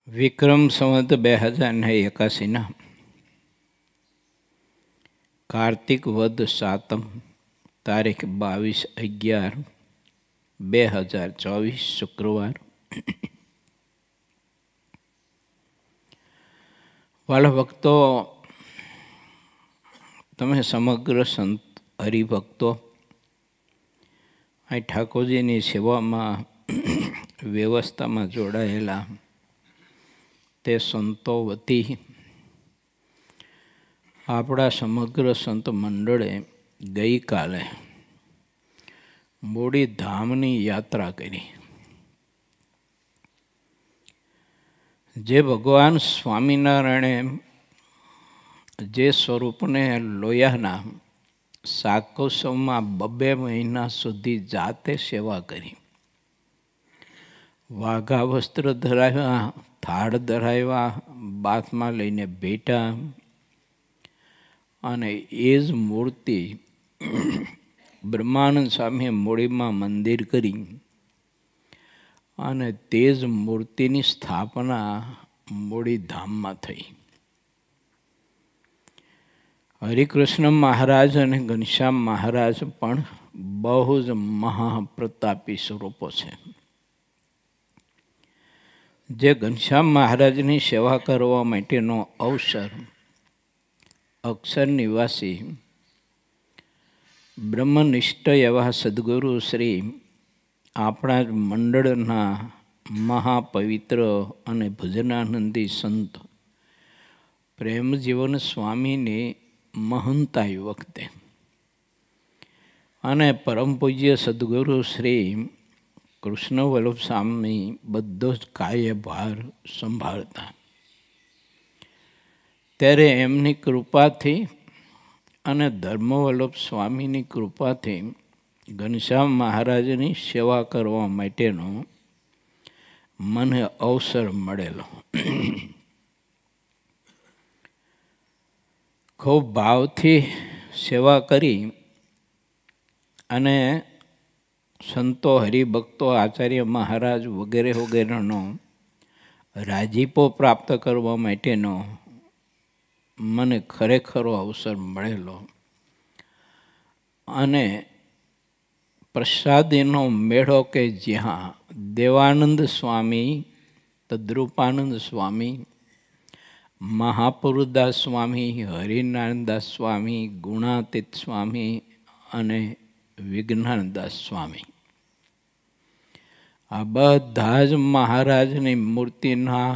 વિક્રમ સંવત 2081 કાર્તિક વદ સાતમ તારીખ 22/11/2024 શુક્રવાર. વાલા ભક્તો, તમે સમગ્ર સંત હરિભક્તો અહીં ઠાકોરજીની સેવામાં વ્યવસ્થામાં જોડાયેલા તે સંતો વતી આપણા સમગ્ર સંત મંડળે ગઈકાલે મૂડી ધામની યાત્રા કરી. જે ભગવાન સ્વામિનારાયણે જે સ્વરૂપને લોયાના શાકોત્સવમાં 2 મહિના સુધી જાતે સેવા કરી, વાઘા વસ્ત્ર ધરાવ્યા, થાળ ધરાવ્યા, બાથમાં લઈને બેઠા, અને એ જ મૂર્તિ બ્રહ્માનંદ સ્વામીએ મૂડીમાં મંદિર કરી અને તે જ મૂર્તિની સ્થાપના મૂડી ધામમાં થઈ. હરિકૃષ્ણ મહારાજ અને ઘનશ્યામ મહારાજ પણ બહુ જ મહાપ્રતાપી સ્વરૂપો છે. જે ઘનશ્યામ મહારાજની સેવા કરવા માટેનો અવસર અક્ષર નિવાસી બ્રહ્મનિષ્ઠ એવા સદગુરુ શ્રી આપણા જ મંડળના મહાપવિત્ર અને ભજનાનંદી સંત પ્રેમજીવન સ્વામીની મહંતાઈ વખતે અને પરમ પૂજ્ય સદગુરુ શ્રી કૃષ્ણ વલ્લભ સ્વામી બધો જ કાર્યભાર સંભાળતા, ત્યારે એમની કૃપાથી અને ધર્મવલ્લભ સ્વામીની કૃપાથી ઘનશ્યામ મહારાજની સેવા કરવા માટેનો મને અવસર મળેલો. ખૂબ ભાવથી સેવા કરી અને સંતો હરિભક્તો આચાર્ય મહારાજ વગેરે વગેરેનો રાજીપો પ્રાપ્ત કરવા માટેનો મને ખરેખરો અવસર મળેલો. અને પ્રસાદીનો મેળો કે જ્યાં દેવાનંદ સ્વામી, તદ્રુપાનંદ સ્વામી, મહાપુરુદાસ સ્વામી, હરિનારાયણદાસ સ્વામી, ગુણાતીત સ્વામી અને વિજ્ઞાનદાસ સ્વામી, આ બધા જ મહારાજની મૂર્તિના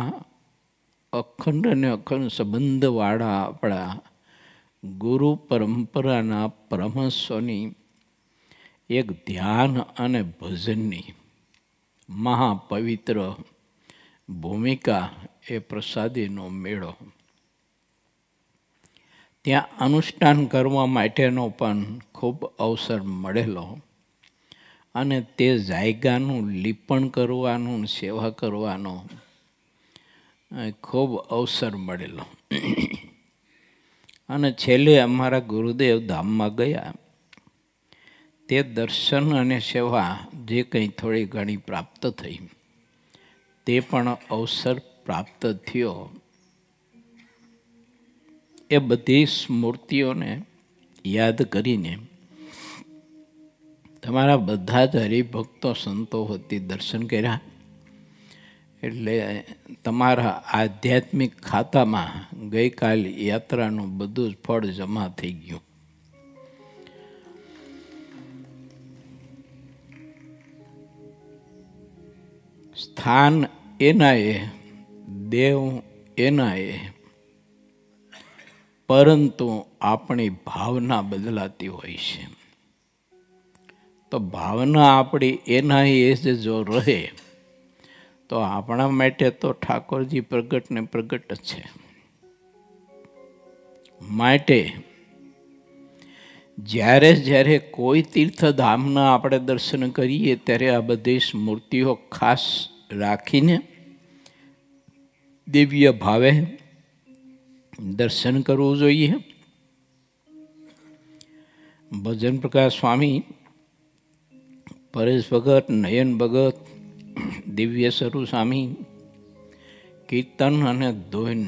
અખંડ અને અખંડ સંબંધવાળા આપણા ગુરુ પરંપરાના પરમહંસોની એક ધ્યાન અને ભજનની મહાપવિત્ર ભૂમિકા એ પ્રસાદીનો મેળો. ત્યાં અનુષ્ઠાન કરવા માટેનો પણ ખૂબ અવસર મળેલો અને તે જાયગાનું લીપણ કરવાનું, સેવા કરવાનો ખૂબ અવસર મળેલો. અને છેલ્લે અમારા ગુરુદેવ ધામમાં ગયા, તે દર્શન અને સેવા જે કંઈ થોડી ઘણી પ્રાપ્ત થઈ તે પણ અવસર પ્રાપ્ત થયો. એ બધી સ્મૃતિઓને યાદ કરીને તમારા બધા જ હરિભક્તો સંતો વતી દર્શન કર્યા, એટલે તમારા આધ્યાત્મિક ખાતામાં ગઈકાલ યાત્રાનું બધું જ ફળ જમા થઈ ગયું. સ્થાન એનાએ, દેવ એનાએ, પરંતુ આપણી ભાવના બદલાતી હોય છે. તો ભાવના આપણી એના એ જ જો રહે તો આપણા માટે તો ઠાકોરજી પ્રગટ ને પ્રગટ જ છે. માટે જ્યારે જ્યારે કોઈ તીર્થધામના આપણે દર્શન કરીએ ત્યારે આ બધી સ્મૃતિઓ ખાસ રાખીને દિવ્ય ભાવે દર્શન કરવું જોઈએ. ભજન પ્રકાશ સ્વામી, પરેશ ભગત, નયન ભગત, દિવ્ય સ્વરૂપ સ્વામી, કીર્તન અને ધૂન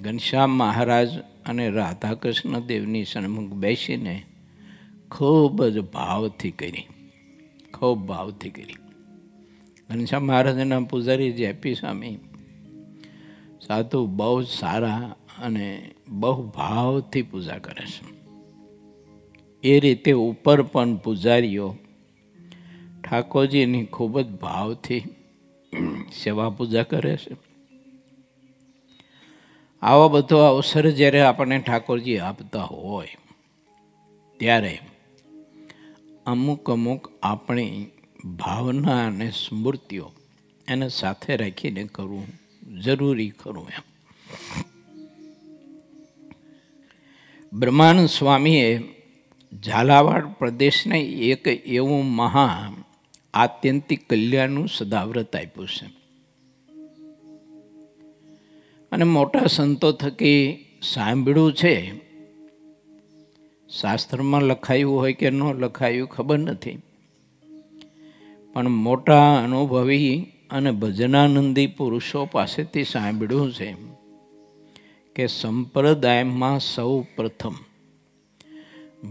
ઘનશ્યામ મહારાજ અને રાધાકૃષ્ણ દેવની સન્મુખ બેસીને ખૂબ જ ભાવથી કરી, ખૂબ ભાવથી કરી. ઘનશ્યામ મહારાજના પૂજારી જેપી સ્વામી સાધુ બહુ જ સારા અને બહુ ભાવથી પૂજા કરે છે. એ રીતે ઉપર પણ પૂજારીઓ ઠાકોરજીની ખૂબ જ ભાવથી સેવા પૂજા કરે છે. આવો બધો અવસર જ્યારે આપણને ઠાકોરજી આપતા હોય ત્યારે અમુક અમુક આપણી ભાવના અને સ્મૃતિઓ એને સાથે રાખીને કરવું જરૂરી ખરું એમ. બ્રહ્માનંદ સ્વામીએ ઝાલાવાડ પ્રદેશને એક એવું મહા આત્યંતિક કલ્યાણનું સદાવ્રત આપ્યું છે. અને મોટા સંતો થકી સાંભળ્યું છે. શાસ્ત્રમાં લખાયું હોય કે ન લખાયું ખબર નથી, પણ મોટા અનુભવી અને ભજનાનંદી પુરુષો પાસેથી સાંભળ્યું છે કે સંપ્રદાયમાં સૌ પ્રથમ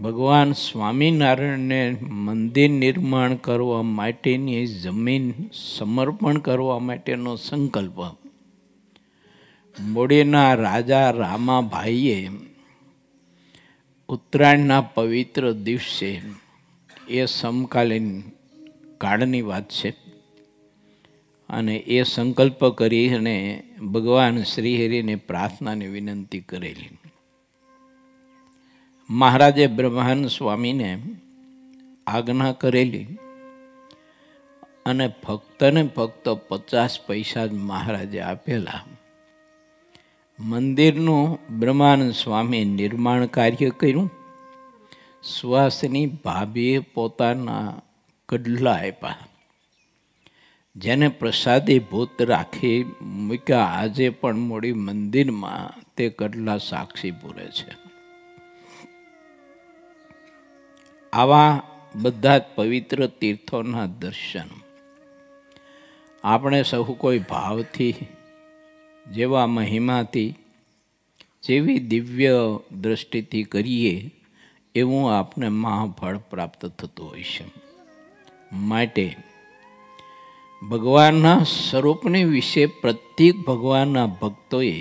ભગવાન સ્વામિનારાયણને મંદિર નિર્માણ કરવા માટેની જમીન સમર્પણ કરવા માટેનો સંકલ્પ મોડીના રાજા રામાભાઈએ ઉત્તરાયણના પવિત્ર દિવસે, એ સમકાલીન કાળની વાત છે, અને એ સંકલ્પ કરી અને ભગવાન શ્રીહરિને પ્રાર્થનાની વિનંતી કરેલી. મહારાજે બ્રહ્માનંદ સ્વામીને આજ્ઞા કરેલી અને ફક્ત ને ફક્ત 50 પૈસા જ મહારાજે આપેલા. મંદિરનું બ્રહ્માનંદ સ્વામી નિર્માણ કાર્ય કર્યું. સુવાસની ભાભીએ પોતાના કડલા આપ્યા, જેને પ્રસાદી ભૂત રાખી મૂક્યા. આજે પણ મોડી મંદિરમાં તે કડલા સાક્ષી પૂરે છે. આવા બધા જ પવિત્ર તીર્થોના દર્શન આપણે સહુ કોઈ ભાવથી, જેવા મહિમાથી, જેવી દિવ્ય દ્રષ્ટિથી કરીએ એવું આપને મહાફળ પ્રાપ્ત થતું હોય છે. માટે ભગવાનના સ્વરૂપની વિશે પ્રત્યેક ભગવાનના ભક્તોએ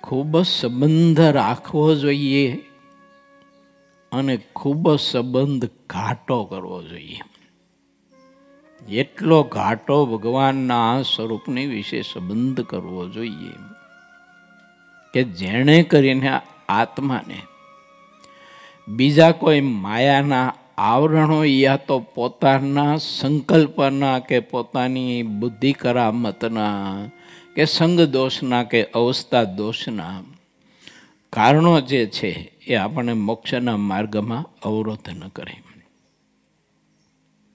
ખૂબ જ સંબંધ રાખવો જોઈએ અને ખૂબ જ સંબંધ ઘાટો કરવો જોઈએ. એટલો ઘાટો ભગવાનના સ્વરૂપની વિશે સંબંધ કરવો જોઈએ કે જેણે કરીને આત્માને બીજા કોઈ માયાના આવરણો યા તો પોતાના સંકલ્પના કે પોતાની બુદ્ધિ કરામતના કે સંગ દોષના કે અવસ્થા દોષના કારણો જે છે એ આપણને મોક્ષના માર્ગમાં અવરોધ ન કરે.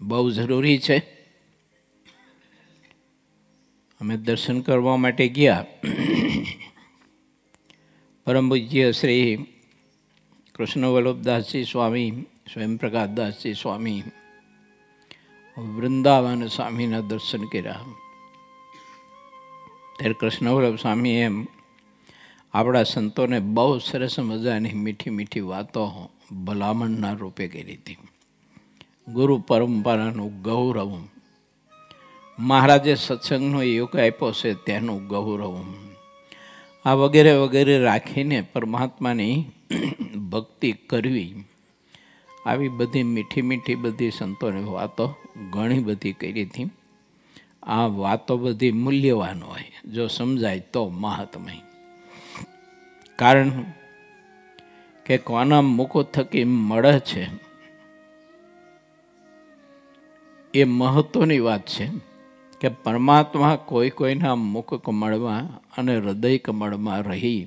બહુ જરૂરી છે. અમે દર્શન કરવા માટે ગયા. પરમ પૂજ્ય શ્રી કૃષ્ણ વલ્લભદાસજી સ્વામી, સ્વયંપ્રકાશદાસજી સ્વામી, વૃંદાવન સ્વામીના દર્શન કર્યા. ત્યારે કૃષ્ણ વલ્લભ સ્વામી એમ આપણા સંતોને બહુ સરસ મજાની મીઠી મીઠી વાતો ભલામણના રૂપે કરી હતી. ગુરુ પરંપરાનું ગૌરવ, મહારાજે સત્સંગનો યુગ આપ્યો છે તેનું ગૌરવ, આ વગેરે વગેરે રાખીને પરમાત્માની ભક્તિ કરવી, આવી બધી મીઠી મીઠી બધી સંતોની વાતો ઘણી બધી કરી હતી. આ વાતો બધી મૂલ્યવાન હોય જો સમજાય તો મહાત્મય. કારણ કે કોના મુખો થકી મળે છે એ મહત્વની વાત છે કે પરમાત્મા કોઈ કોઈના મુખ કમળમાં અને હૃદય કમળમાં રહી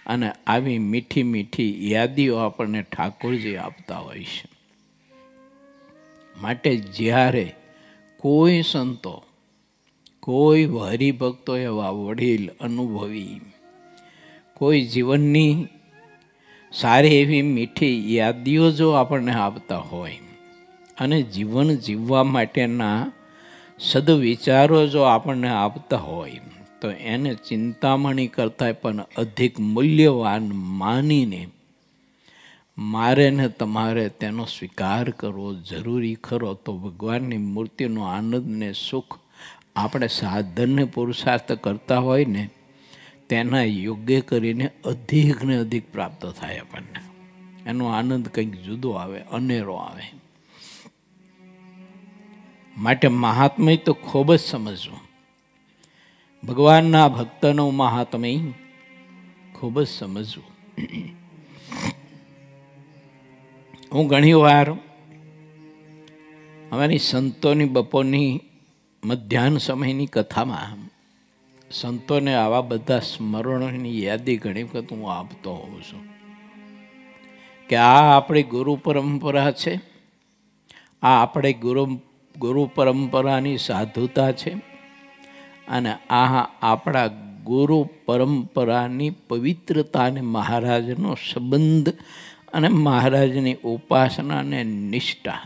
અને આવી મીઠી મીઠી યાદીઓ આપણને ઠાકોરજી આપતા હોય છે. માટે જ્યારે કોઈ સંતો, કોઈ હરિભક્તો એવા વડીલ અનુભવી કોઈ જીવનની સારી એવી મીઠી યાદીઓ જો આપણને આપતા હોય અને જીવન જીવવા માટેના સદવિચારો જો આપણને આપતા હોય તો એને ચિંતામણી કરતાં પણ અધિક મૂલ્યવાન માનીને મારે ને તમારે તેનો સ્વીકાર કરવો જરૂરી ખરો. તો ભગવાનની મૂર્તિનો આનંદ ને સુખ આપણે સાધનને પુરુષાર્થ કરતા હોય ને તેના યોગ્ય કરીને અધિક ને અધિક પ્રાપ્ત થાય આપણને. એનો આનંદ કંઈક જુદો આવે, અનેરો આવે. માટે મહાત્મય તો ખૂબ જ સમજવું. ભગવાનના ભક્તનું મહાત્મય ખૂબ જ સમજવું. હું ઘણી વાર અમારી સંતોની બપોરની મધ્યાહન સમયની કથામાં સંતોને આવા બધા સ્મરણોની યાદી ઘણી વખત હું આપતો હોઉં છું કે આ આપણી ગુરુ પરંપરા છે, આ આપણે ગુરુ પરંપરાની સાધુતા છે, અને આ આપણા ગુરુ પરંપરાની પવિત્રતા અને મહારાજનો સંબંધ અને મહારાજની ઉપાસના અને નિષ્ઠા,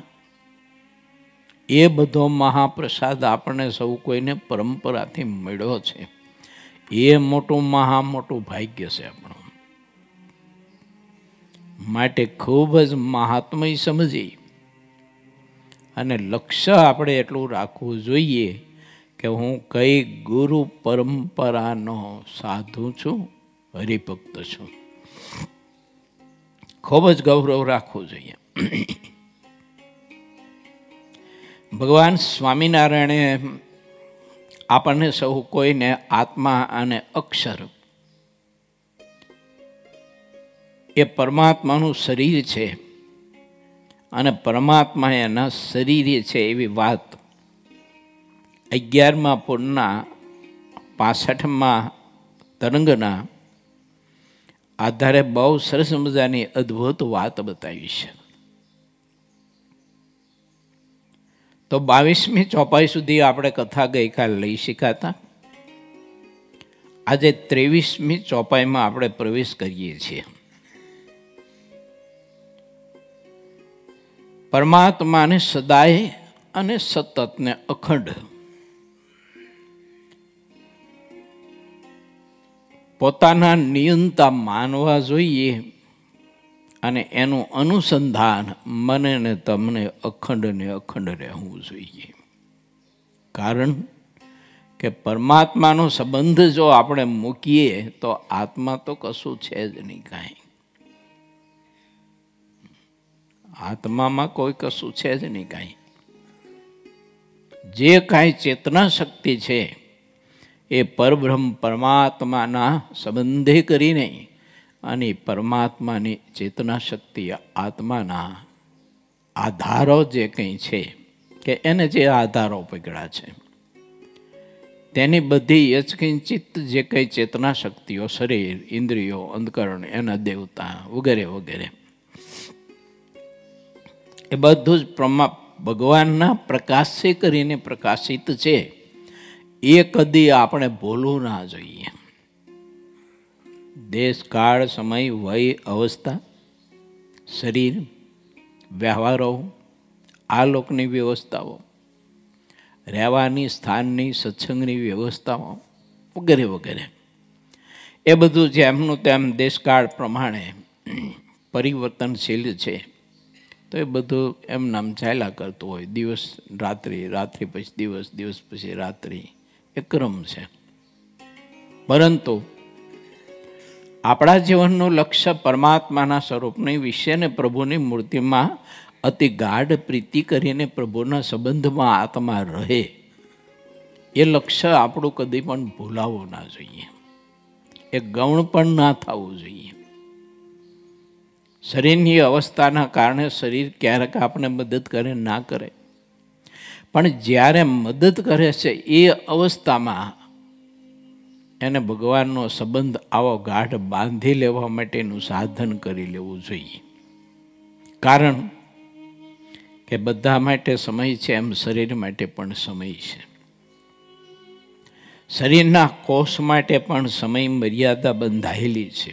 એ બધો મહાપ્રસાદ આપણને સૌ કોઈને પરંપરાથી મળ્યો છે. એ મોટું મોટું ભાગ્ય છે આપણું. માટે ખૂબ જ મહાત્મય સમજી અને લક્ષ્ય આપણે એટલું રાખવું જોઈએ કે હું કઈ ગુરુ પરંપરાનો સાધુ છું, હરિભક્ત છું. ખૂબ જ ગૌરવ રાખવું જોઈએ. ભગવાન સ્વામિનારાયણે આપણને સૌ કોઈને આત્મા અને અક્ષર એ પરમાત્માનું શરીર છે અને પરમાત્મા એના શરીરે છે એવી વાત 11મા પૂરના 65મા તરંગના આધારે બહુ સરસ મજાની અદ્ભુત વાત બતાવી છે. તો 22મી ચોપાઈ સુધી આપણે કથા ગઈકાલ લઈ શકાતા. આજે 23મી ચોપાઈમાં આપણે પ્રવેશ કરીએ છીએ. પરમાત્માને સદાય અને સતત ને અખંડ પોતાના નિયંતા માનવા જોઈએ અને એનું અનુસંધાન મને ને તમને અખંડ રહેવું જોઈએ. કારણ કે પરમાત્માનો સંબંધ જો આપણે મૂકીએ તો આત્મા તો કશું છે જ નહીં. કાંઈ આત્મામાં કોઈ કશું છે જ નહીં. કાંઈ જે કાંઈ ચેતના શક્તિ છે એ પરબ્રહ્મ પરમાત્માના સંબંધે કરીને અને પરમાત્માની ચેતના શક્તિ આત્માના આધારો જે કંઈ છે કે એને જે આધારો પકડ્યા છે તેની બધી યચકિંચિત જે કંઈ ચેતના શક્તિઓ, શરીર, ઇન્દ્રિયો, અંતકરણ, એના દેવતા વગેરે વગેરે, એ બધું જ ભગવાનના પ્રકાશે કરીને પ્રકાશિત છે. એ કદી આપણે ભૂલવું ના જોઈએ. દેશ, કાળ, સમય, વય, અવસ્થા, શરીર, વ્યવહારો, આ લોકની વ્યવસ્થાઓ, રહેવાની સ્થાનની, સત્સંગની વ્યવસ્થાઓ વગેરે વગેરે, એ બધું જેમનું તેમ દેશકાળ પ્રમાણે પરિવર્તનશીલ છે. તો એ બધું એમ નામ ચાલ્યા કરતું હોય. દિવસ રાત્રિ, રાત્રિ પછી દિવસ, દિવસ પછી રાત્રિ, એ ક્રમ છે. પરંતુ આપણા જીવનનું લક્ષ્ય પરમાત્માના સ્વરૂપની વિશે ને પ્રભુની મૂર્તિમાં અતિ ગાઢ પ્રીતિ કરીને પ્રભુના સંબંધમાં આત્મા રહે, એ લક્ષ્ય આપણું કદી પણ ભૂલાવવું ના જોઈએ. એ ગૌણ પણ ના થવું જોઈએ. શરીરની અવસ્થાના કારણે શરીર ક્યારેક આપણે મદદ કરે ના કરે, પણ જ્યારે મદદ કરે છે એ અવસ્થામાં એને ભગવાનનો સંબંધ આવો ગાઢ બાંધી લેવા માટેનું સાધન કરી લેવું જોઈએ. કારણ કે બધા માટે સમય છે એમ શરીર માટે પણ સમય છે. શરીરના કોષ માટે પણ સમય મર્યાદા બંધાયેલી છે.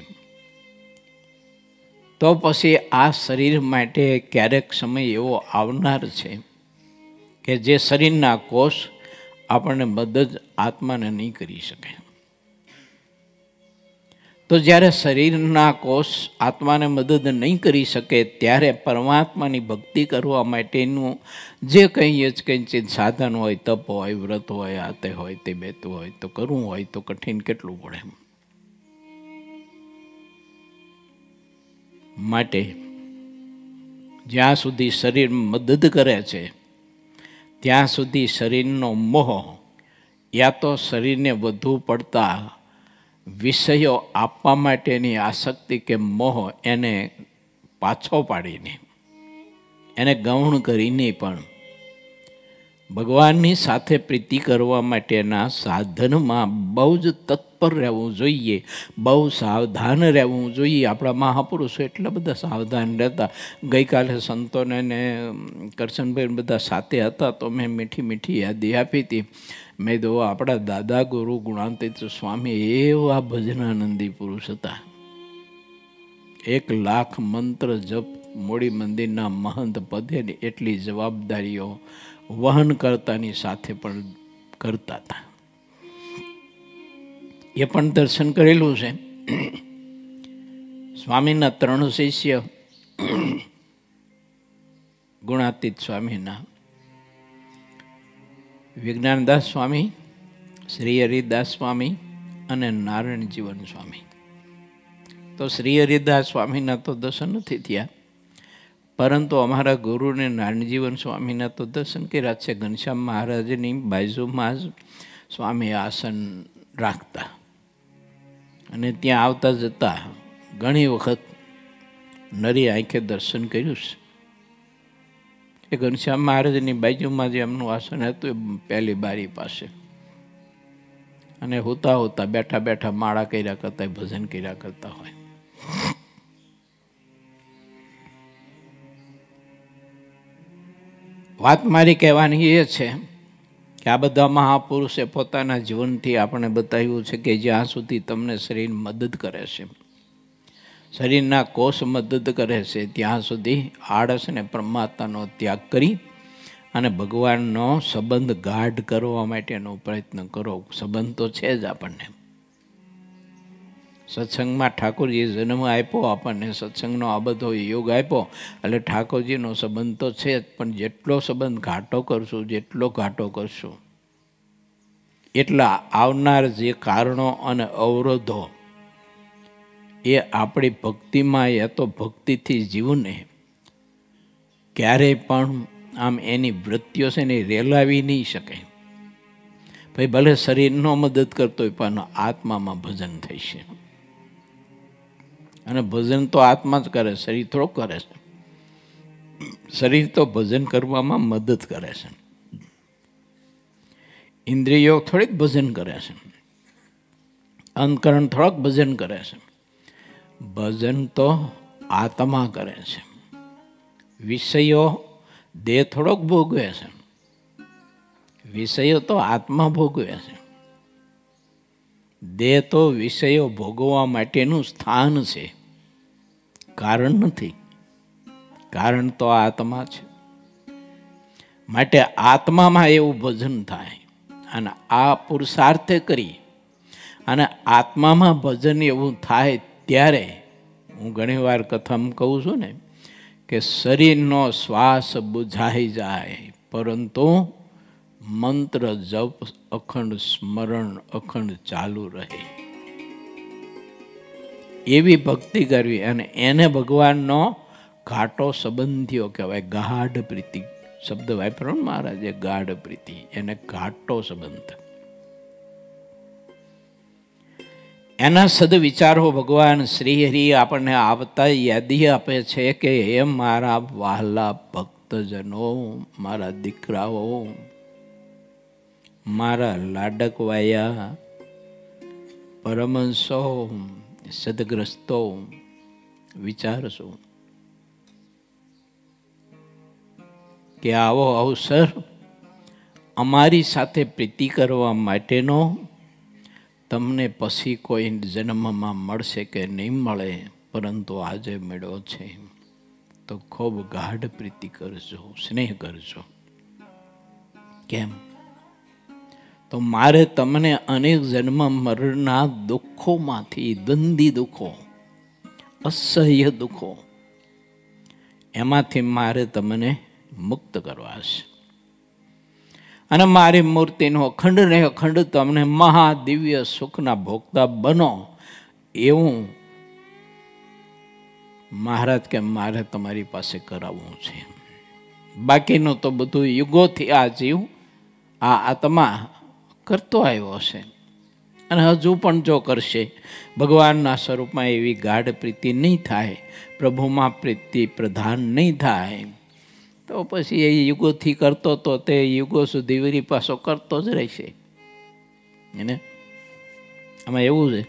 તો પછી આ શરીર માટે ક્યારેક સમય એવો આવનાર છે કે જે શરીરના કોષ આપણને મદદ આત્માને નહીં કરી શકે. તો જ્યારે શરીરના કોષ આત્માને મદદ નહીં કરી શકે ત્યારે પરમાત્માની ભક્તિ કરવા માટેનું જે કંઈ સાધન હોય, તપ હોય, વ્રત હોય, આ તે હોય, તે બેતું હોય, તો કરવું હોય તો કઠિન કેટલું પડે. માટે જ્યાં સુધી શરીર મદદ કરે છે ત્યાં સુધી શરીરનો મોહ યા તો શરીરને વધુ પડતા વિષયો આપવા માટેની આસક્તિ કે મોહ એને પાછો પાડીને, એને ગૌણ કરીને પણ ભગવાનની સાથે પ્રીતિ કરવા માટેના સાધનમાં બહુ જ તત્પર રહેવું જોઈએ, બહુ સાવધાન રહેવું જોઈએ. આપણા મહાપુરુષો એટલા બધા સાવધાન રહેતા. ગઈકાલે સંતોને ને કરશનભાઈ બધા સાથે હતા તો મેં મીઠી મીઠી યાદી આપી હતી. મેં તો આપણા દાદા ગુરુ ગુણાતીત સ્વામી એવા ભજનાનંદી પુરુષ હતા. 1,00,000 મંત્ર જપ મોડી મંદિરના મહંત પદે એટલી જવાબદારીઓ વહન કરતાની સાથે પણ કરતા હતા. એ પણ દર્શન કરેલું છે. સ્વામીના 3 શિષ્ય ગુણાતીત સ્વામીના વિજ્ઞાનદાસ સ્વામી, શ્રી હરિદાસ સ્વામી અને નારાયણ જીવન સ્વામી. તો શ્રી હરિદાસ સ્વામીના તો દર્શન નથી થયા, પરંતુ અમારા ગુરુને નારાયણજીવન સ્વામીના તો દર્શન કર્યા છે. ઘનશ્યામ મહારાજની બાજુમાં જ સ્વામી આસન રાખતા અને ત્યાં આવતા જતા ઘણી વખત નરી આંખે દર્શન કર્યું છે. એ ઘનશ્યામ મહારાજની બાજુમાં જે એમનું આસન હતું એ પહેલી બારી પાસે, અને હોતા હોતા બેઠા બેઠા માળા કર્યા કરતા, ભજન કર્યા કરતા હોય. વાત મારી કહેવાની એ છે કે આ બધા મહાપુરુષે પોતાના જીવનથી આપણે બતાવ્યું છે કે જ્યાં સુધી તમને શરીર મદદ કરે છે, શરીરના કોષ મદદ કરે છે, ત્યાં સુધી આળસ અને પરમાત્માનો ત્યાગ કરી અને ભગવાનનો સંબંધ ગાઢ કરવા માટેનો પ્રયત્ન કરો. સંબંધ તો છે જ આપણને. સત્સંગમાં ઠાકોરજીએ જન્મ આપ્યો આપણને, સત્સંગનો આ બધો યોગ આપ્યો એટલે ઠાકોરજીનો સંબંધ તો છે જ, પણ જેટલો સંબંધ ઘાટો કરશું, જેટલો ઘાટો કરશું એટલા આવનાર જે કારણો અને અવરોધો એ આપણી ભક્તિમાં યા તો ભક્તિથી જીવને ક્યારેય પણ આમ એની વૃત્તિઓ છે ને રેલાવી નહીં શકે. ભાઈ ભલે શરીર ન મદદ કરતો હોય પણ આત્મામાં ભજન થઈ છે. અને ભજન તો આત્મા જ કરે, શરીર થોડુંક કરે છે. શરીર તો ભજન કરવામાં મદદ કરે છે, ઇન્દ્રિયો થોડીક ભજન કરે છે, અંતકરણ થોડોક ભજન કરે છે. ભજન તો આત્મા કરે છે. વિષયો દેહ થોડોક ભોગવે છે, વિષયો તો આત્મા ભોગવે છે. દેહ તો વિષયો ભોગવવા માટેનું સ્થાન છે, કારણ નથી. કારણ તો આત્મા છે. માટે આત્મામાં એવું ભજન થાય અને આ પુરુષાર્થે કરી અને આત્મામાં ભજન એવું થાય ત્યારે હું ઘણી વાર કથામાં કહું છું ને કે શરીરનો શ્વાસ બુઝાઈ જાય પરંતુ મંત્ર જપ અખંડ સ્મરણ અખંડ ચાલુ રહે. એવી ભક્તિ કરવી અને એને ભગવાનનો ઘાટો સંબંધીઓ કહેવાય. ગાઢ પ્રીતિ શબ્દ વાપરો મહારાજે, ગાઢ પ્રીતિ, એને ઘાટો સંબંધ. એના સદવિચારો ભગવાન શ્રી હરિ આપણને આવતા યાદી આપે છે કે હે મારા વહાલા ભક્તજનો, મારા દીકરાઓ, મારા લાડકવાયા પરમહંસો, સદગ્રસ્તો, વિચારશો કે આવો અવસર અમારી સાથે પ્રીતિ કરવા માટેનો તમને પછી કોઈ જન્મમાં મળશે કે નહીં મળે, પરંતુ આજે મળ્યો છે તો ખૂબ ગાઢ પ્રીતિ કરજો, સ્નેહ કરજો. કેમ? તો મારે તમને અનેક જન્મ મરણના દુઃખોમાંથી, દ્વંદી દુઃખો, અસહ્ય દુઃખો, એમાંથી મારે તમને મુક્ત કરવા છે. અને મારી મૂર્તિનો અખંડ ને અખંડ તમને મહાદિવ્ય સુખના ભોગતા બનો એવું મહારાજ કે મારે તમારી પાસે કરાવવું છે. બાકીનું તો બધું યુગોથી આ જીવ, આ આત્મા કરતો આવ્યો છે અને હજુ પણ જો કરશે. ભગવાનના સ્વરૂપમાં એવી ગાઢ પ્રીતિ નહીં થાય, પ્રભુમાં પ્રીતિ પ્રધાન નહીં થાય, તો પછી એ યુગોથી કરતો તો તે યુગો સુધી વળી પાછો કરતો જ રહેશે. એને આમાં એવું છે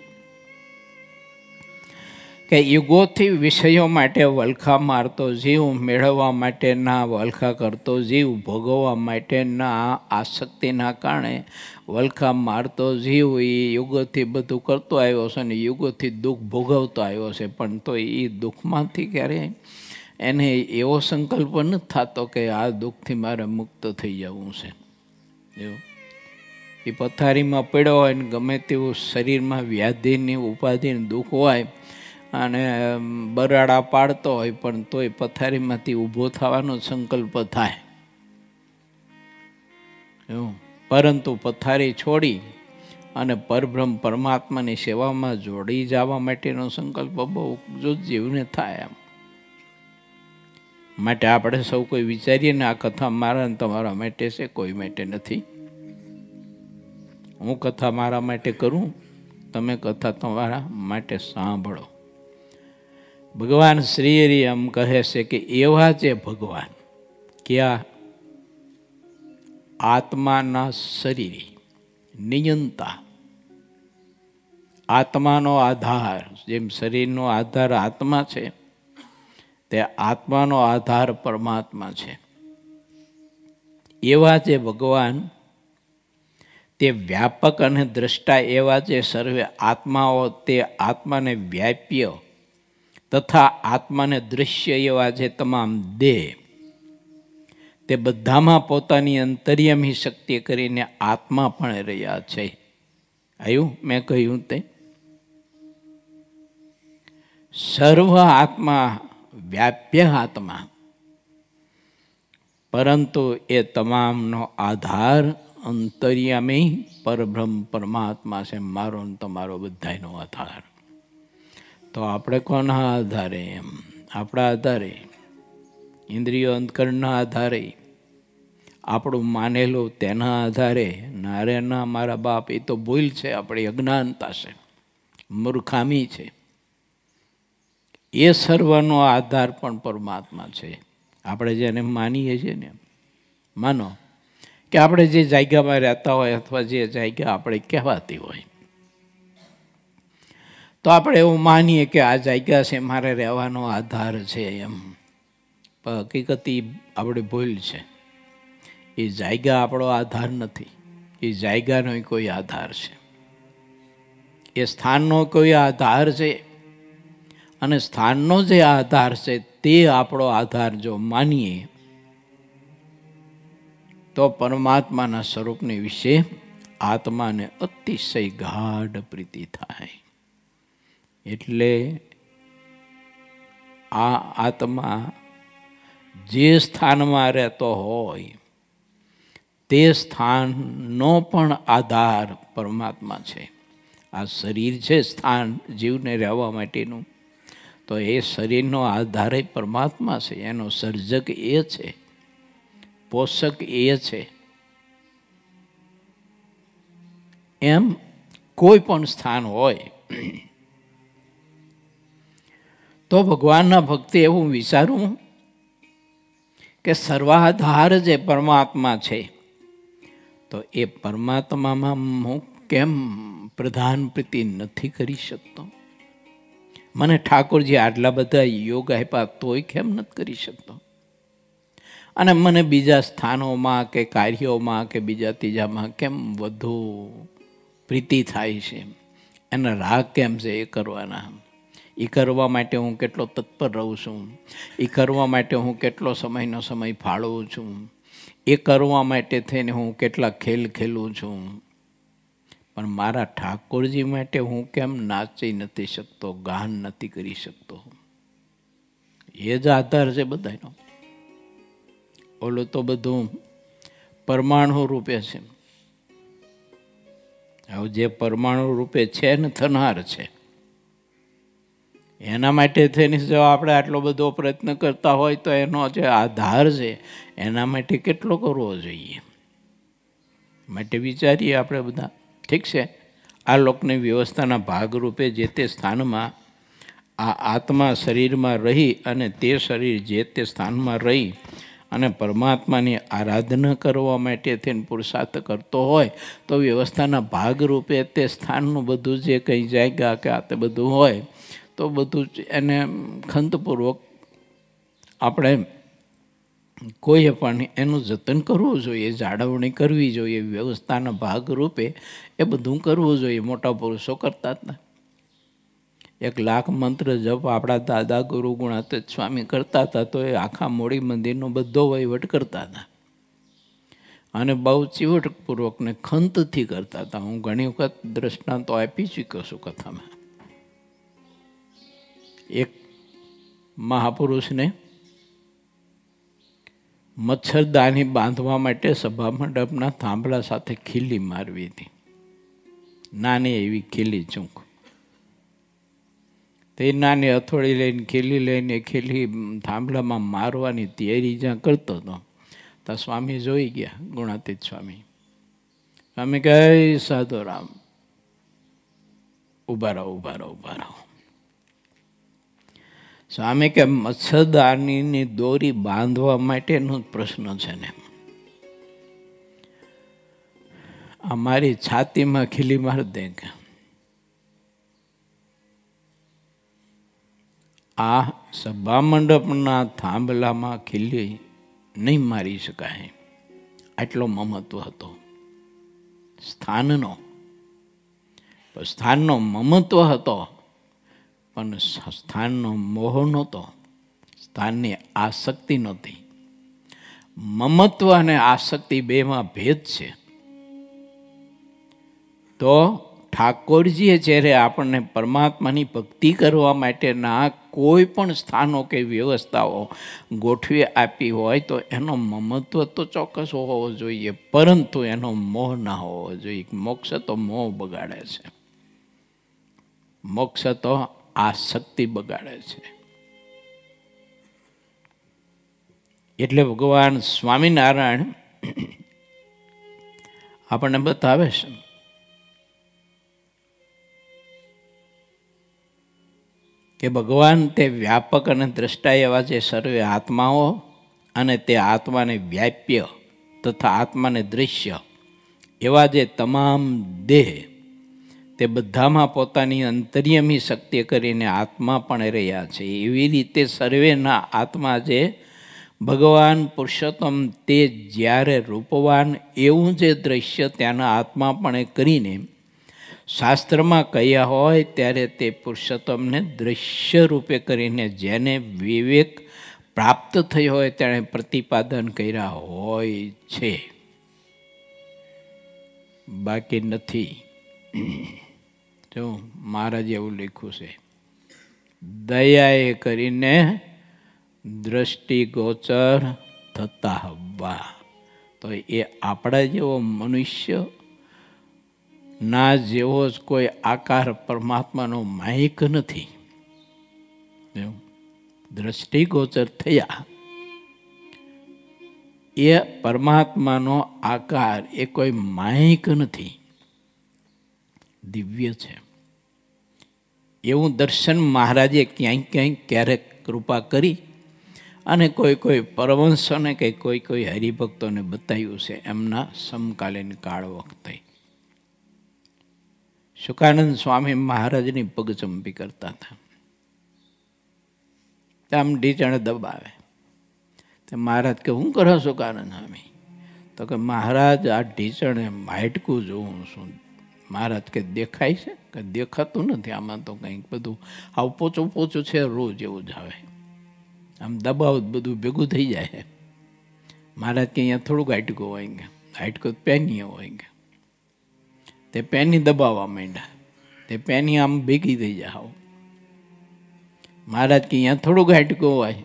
કે યુગોથી વિષયો માટે વલખા મારતો જીવ, મેળવવા માટેના વલખા કરતો જીવ, ભોગવવા માટેના આસક્તિના કારણે વલખા મારતો જીવ એ યુગોથી બધું કરતો આવ્યો છે અને યુગોથી દુઃખ ભોગવતો આવ્યો છે. પણ તો એ દુઃખમાંથી ક્યારે એને એવો સંકલ્પ નથી થતો કે આ દુઃખથી મારે મુક્ત થઈ જવું છે. એવું એ પથારીમાં પડ્યો હોય ને ગમે તેવું શરીરમાં વ્યાધિની ઉપાધિની દુઃખ હોય અને બરાડા પાડતો હોય, પણ તોય પથારીમાંથી ઊભો થવાનો સંકલ્પ થાય. એવું પરંતુ પથારી છોડી અને પરબ્રહ્મ પરમાત્માની સેવામાં જોડી જવા માટેનો સંકલ્પ બહુ જો જીવને થાય. એમ માટે આપણે સૌ કોઈ વિચારીએ ને આ કથા મારા ને તમારા માટે છે, કોઈ માટે નથી. હું કથા મારા માટે કરું, તમે કથા તમારા માટે સાંભળો. ભગવાન શ્રી હરિ એમ કહે છે કે એવા જે ભગવાન ક્યાં આત્માના શરીરે નિયંતા, આત્માનો આધાર, જેમ શરીરનો આધાર આત્મા છે તે આત્માનો આધાર પરમાત્મા છે. એવા જે ભગવાન તે વ્યાપક અને દ્રષ્ટા, એવા જે સર્વે આત્માઓ તે આત્માને વ્યાપ્ય તથા આત્માને દૃશ્ય એવા જે તમામ દેહ તે બધામાં પોતાની અંતર્યામી શક્તિ કરીને આત્મા પણ રહ્યા છે. આયું મેં કહ્યું તે સર્વ આત્મા વ્યાપ્ય આત્મા, પરંતુ એ તમામનો આધાર અંતર્યામી પરબ્રહ્મ પરમાત્મા છે. મારો ને તમારો બધાનો આધાર. તો આપણે કોના આધારે? એમ આપણા આધારે, ઇન્દ્રિયો અંતકરણના આધારે, આપણું માનેલું તેના આધારે. નારે ના મારા બાપ, એ તો ભૂલ છે, આપણી અજ્ઞાનતા છે, મૂર્ખામી છે. એ સર્વનો આધાર પણ પરમાત્મા છે. આપણે જેને માનીએ છીએ ને, માનો કે આપણે જે જગ્યામાં રહેતા હોય અથવા જે જગ્યા આપણે કહેવાતી હોય, તો આપણે એવું માનીએ કે આ જગ્યા છે મારે રહેવાનો આધાર છે. એમ પણ હકીકત આપણી ભૂલ છે. એ જાયગા આપણો આધાર નથી. એ જાયગાનો કોઈ આધાર છે, એ સ્થાનનો કોઈ આધાર છે. અને સ્થાનનો જે આધાર છે તે આપણો આધાર જો માનીએ તો પરમાત્માના સ્વરૂપની વિશે આત્માને અતિશય ગાઢ પ્રીતિ થાય. એટલે આ આત્મા જે સ્થાનમાં રહેતો હોય તે સ્થાનનો પણ આધાર પરમાત્મા છે. આ શરીર છે સ્થાન જીવને રહેવા માટેનું, તો એ શરીરનો આધાર પરમાત્મા છે. એનો સર્જક એ છે, પોષક એ છે. એમ કોઈ પણ સ્થાન હોય તો ભગવાનના ભક્તિ એવું વિચારું કે સર્વાધાર જે પરમાત્મા છે, તો એ પરમાત્મામાં હું કેમ પ્રધાન પ્રીતિ નથી કરી શકતો? મને ઠાકોરજી આટલા બધા યોગ આપ્યા તોય કેમ નથી કરી શકતો? અને મને બીજા સ્થાનોમાં કે કાર્યોમાં કે બીજા ત્રીજામાં કેમ વધુ પ્રીતિ થાય છે? એના રાગ કેમ છે એ કરવાના? એ કરવા માટે હું કેટલો તત્પર રહું છું, એ કરવા માટે હું કેટલો સમયનો સમય ફાળવું છું, એ કરવા માટે થઈને હું કેટલા ખેલ ખેલું છું, પણ મારા ઠાકોરજી માટે હું કેમ નાચી નથી શકતો, ગાન નથી કરી શકતો? એ જ આધાર છે બધાનો. ઓલું તો બધું પરમાણુ રૂપે છે. હવે જે પરમાણુ રૂપે છે ને થનાર છે, એના માટે થઈને જો આપણે આટલો બધો પ્રયત્ન કરતા હોય તો એનો જે આધાર છે એના માટે કેટલો કરવો જોઈએ. માટે વિચારીએ આપણે બધા. ઠીક છે, આ લોકની વ્યવસ્થાના ભાગરૂપે જે તે સ્થાનમાં આ આત્મા શરીરમાં રહી અને તે શરીર જે તે સ્થાનમાં રહી અને પરમાત્માની આરાધના કરવા માટે થઈને પુરુષાર્થ કરતો હોય તો વ્યવસ્થાના ભાગરૂપે તે સ્થાનનું બધું જે કંઈ જાગ્યા કે આ તે બધું હોય તો બધું એને ખંતપૂર્વક આપણે કોઈએ પણ એનું જતન કરવું જોઈએ, જાળવણી કરવી જોઈએ. વ્યવસ્થાના ભાગરૂપે એ બધું કરવું જોઈએ. મોટા પુરુષો કરતા હતા. 1,00,000 મંત્ર જપ આપણા દાદા ગુરુ ગુણાતીત સ્વામી કરતા હતા તો એ આખા મોડી મંદિરનો બધો વહીવટ કરતા હતા અને બહુ ચીવટપૂર્વક ને ખંતથી કરતા હતા. હું ઘણી વખત દ્રષ્ટાંતો આપી ચૂક્યો છું કથામાં. એક મહાપુરુષને મચ્છરદાની બાંધવા માટે સભા મંડપના થાંભલા સાથે ખીલી મારવી હતી. નાની એવી ખીલી ચૂંક. તે નાની હથોડી લઈને ખીલી થાંભલામાં મારવાની તૈયારી જ્યાં કરતો હતો ત્યાં સ્વામી જોઈ ગયા, ગુણાતીત સ્વામી. સ્વામી કહે, સાધુરામ ઊભા રહો. સ્વામી કે મચ્છરદાનીની દોરી બાંધવા માટેનો જ પ્રશ્ન છે ને, અમારી છાતીમાં ખીલી મારી દે કે આ સભા મંડપના થાંભલામાં ખીલી નહીં મારી શકાય. આટલો મમત્વ હતો સ્થાનનો. સ્થાનનો મમત્વ હતો પણ સ્થાનનો મોહ નહોતો, સ્થાનની આસક્તિ નહોતી. મમત્વ અને આસક્તિ બેમાં ભેદ છે. તો ઠાકોરજીએ જ્યારે આપણને પરમાત્માની ભક્તિ કરવા માટેના કોઈ પણ સ્થાનો કે વ્યવસ્થાઓ ગોઠવી આપી હોય તો એનો મમત્વ તો ચોક્કસ હોવો જોઈએ, પરંતુ એનો મોહ ના હોવો જોઈએ. મોક્ષ તો મોહ બગાડે છે, મોક્ષ તો આસક્તિ બગાડે છે. એટલે ભગવાન સ્વામિનારાયણ આપણને બતાવે છે કે ભગવાન તે વ્યાપક અને દ્રષ્ટા એવા છે સર્વે આત્માઓ અને તે આત્માને વ્યાપ્ય તથા આત્માને દૃશ્ય એવા જે તમામ દેહ તે બધામાં પોતાની અંતર્યમી શક્તિ કરીને આત્મા પણ રહ્યા છે. એવી રીતે સર્વેના આત્મા જે ભગવાન પુરુષોત્તમ તે જ્યારે રૂપવાન એવું જે દ્રશ્ય ત્યાંના આત્મા પણ કરીને શાસ્ત્રમાં કહ્યા હોય ત્યારે તે પુરુષોત્તમને દ્રશ્ય રૂપે કરીને જેને વિવેક પ્રાપ્ત થયો હોય તેણે પ્રતિપાદન કર્યા હોય છે, બાકી નથી. જો મહારાજે એવું લખ્યું છે, દયાએ કરીને દ્રષ્ટિગોચર થતા હવા. તો એ આપણા જેવો મનુષ્ય ના જેવો જ કોઈ આકાર પરમાત્માનો માયક નથી. દ્રષ્ટિગોચર થયા એ પરમાત્માનો આકાર એ કોઈ માયક નથી, દિવ્ય છે. એવું દર્શન મહારાજે ક્યાંય ક્યારેક કૃપા કરી અને કોઈ પરમહંસોને કે કોઈ હરિભક્તોને બતાવ્યું છે એમના સમકાલીન કાળ વખતે. શુકાનંદ સ્વામી મહારાજની પગચંપી કરતા હતા. આમ ઢીચણ દબાવે તો મહારાજ કે હું કરો શુકાનંદ સ્વામી? તો કે મહારાજ આ ઢીચણે હાઈટકું જોઉં છું. મહારાજ કે દેખાય છે? કે દેખાતું નથી, આમાં તો કંઈક બધું આવું પોચું છે, રોજ એવું જ આવે, આમ દબાવ બધું ભેગું થઈ જાય. મહારાજ કે અહીંયા થોડુંક હાઈટકું હોય કે હાઈટકું પહેરીએ હોય કે તે પેની દબાવવા માંડ્યા, તે પેની આમ ભેગી થઈ જાવ. મહારાજ કે અહીંયા થોડું ઘાટકું હોય,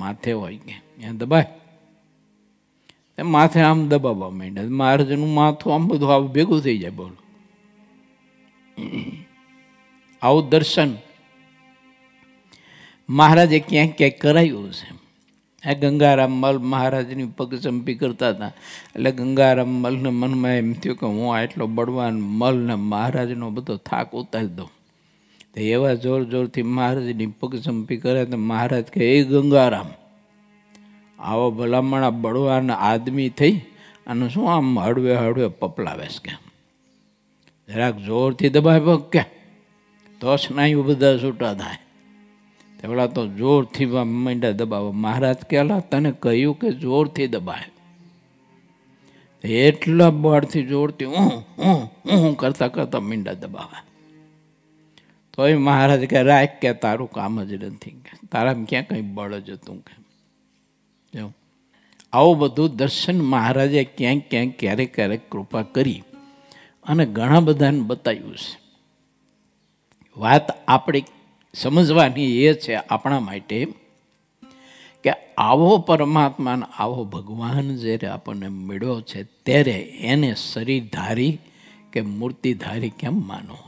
માથે હોય કે અહીંયા દબાય. માથે આમ દબાવવા માંડ્યા. મહારાજનું માથું આમ બધું આવું ભેગું થઈ જાય. બોલો, આવું દર્શન મહારાજે ક્યાંક ક્યાંક કરાયું છે. આ ગંગારામ મલ મહારાજની પગચંપી કરતા હતા, એટલે ગંગારામ મલને મનમાં એમ થયું કે હું આટલો બળવાન મલ ને મહારાજનો બધો થાક ઉતારી દઉં. તો એવા જોર જોરથી મહારાજની પગચંપી કરે તો મહારાજ કે એ ગંગારામ, આવો ભલામણા બળવાન આદમી થઈ અને શું આમ હળવે હળવે પપલાવેશ કે જરાક જોરથી દબાય પગ કે તો સ્નાયુ બધા છૂટા થાય. પેલા તો જોરથી માંડ્યા દબાવવા. મહારાજ કહેલા તને કહ્યું કે જોરથી દબાય. એટલા બળથી જોરથી હું કરતા કરતા મીંડા દબાવા. તોય મહારાજ કે રાખ કે તારું કામ જ નથી, તારામાં ક્યાં કંઈ બળ જ હતું કે. આવું બધું દર્શન મહારાજે ક્યાંક ક્યાંક ક્યારેક ક્યારેક કૃપા કરી અને ઘણા બધાને બતાવ્યું છે. વાત આપણી સમજવાની એ છે આપણા માટે કે આવો પરમાત્માને આવો ભગવાન જ્યારે આપણને મળ્યો છે ત્યારે એને શરીરધારી કે મૂર્તિધારી કેમ માનો?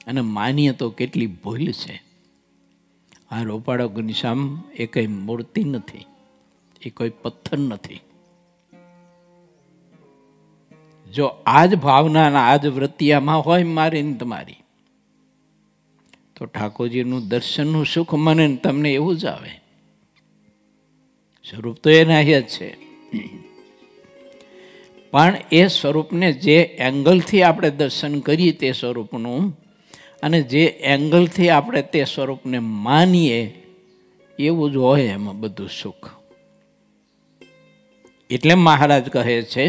અને માનીએ તો કેટલી ભૂલ છે. આ રોપાળો ઘનશ્યામ એ કંઈ મૂર્તિ નથી, એ કોઈ પથ્થર નથી. જો આજ ભાવના આજ વૃત્તિયામાં હોય મારી ને તમારી, તો ઠાકોરજીનું દર્શનનું સુખ મને તમને એવું જ આવે. સ્વરૂપ તો એના જ છે, પણ એ સ્વરૂપને જે એંગલથી આપણે દર્શન કરીએ તે સ્વરૂપનું, અને જે એંગલથી આપણે તે સ્વરૂપને માનીએ એવું જ હોય એમાં બધું સુખ. એટલે મહારાજ કહે છે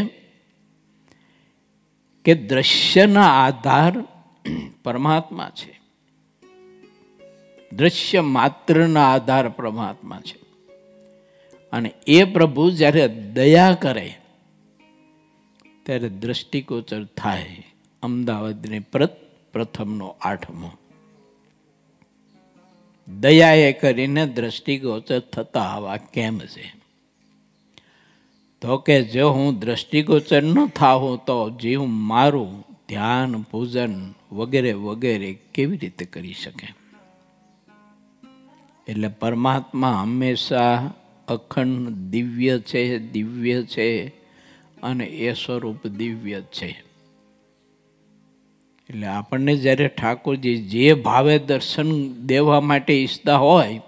કે દ્રશ્યના આધાર પરમાત્મા છે, દ્રશ્ય માત્રના આધાર પરમાત્મા છે. અને એ પ્રભુ જ્યારે દયા કરે ત્યારે દ્રષ્ટિગોચર થાય. અમદાવાદની પ્રથમનો 8મો દયાએ કરીને દ્રષ્ટિગોચર થતા આવા કેમ છે? તો કે જો હું દ્રષ્ટિગોચર ન થાઉં તો જીવ મારું ધ્યાન પૂજન વગેરે વગેરે કેવી રીતે કરી શકે? એટલે પરમાત્મા હંમેશા અખંડ દિવ્ય છે, દિવ્ય છે, અને એ સ્વરૂપ દિવ્ય છે. એટલે આપણને જ્યારે ઠાકોરજી જે ભાવે દર્શન દેવા માટે ઈચ્છતા હોય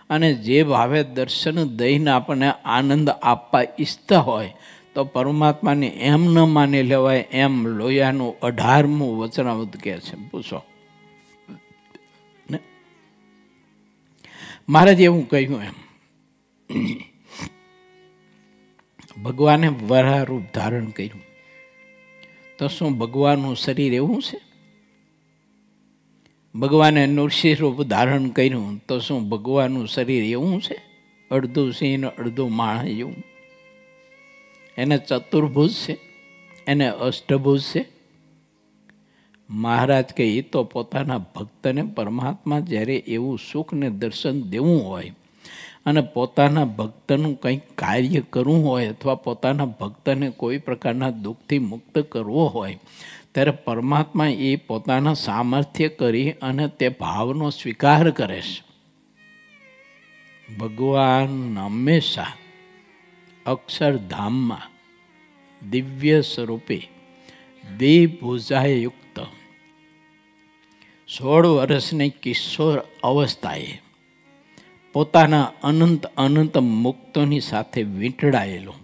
અને જે ભાવે દર્શન દઈને આપણને આનંદ આપવા ઈચ્છતા હોય તો પરમાત્માને એમ ન માની લેવાય. એમ લોયાનું 18મું વચનામૃત કહે છે. પૂછો મહારાજ એવું કહ્યું એમ ભગવાને વરાહ રૂપ ધારણ કર્યું તો શું ભગવાનનું શરીર એવું છે? ભગવાને નૃસિંહ રૂપ ધારણ કર્યું તો શું ભગવાનનું શરીર એવું છે? અડધું સિંહ અડધું માણસ એવું. એને ચતુર્ભુજ છે, એને અષ્ટભુજ છે. મહારાજ કે એ તો પોતાના ભક્તને પરમાત્મા જ્યારે એવું સુખ ને દર્શન દેવું હોય અને પોતાના ભક્તનું કંઈક કાર્ય કરવું હોય અથવા પોતાના ભક્તને કોઈ પ્રકારના દુઃખથી મુક્ત કરવો હોય ત્યારે પરમાત્મા એ પોતાના સામર્થ્ય કરી અને તે ભાવનો સ્વીકાર કરે છે. ભગવાન હંમેશા અક્ષરધામમાં દિવ્ય સ્વરૂપે દ્વિભુજાએ યુક્ત 16 વર્ષની કિશોર અવસ્થાએ પોતાના અનંત અનંત મુક્તોની સાથે વીંટળાયેલું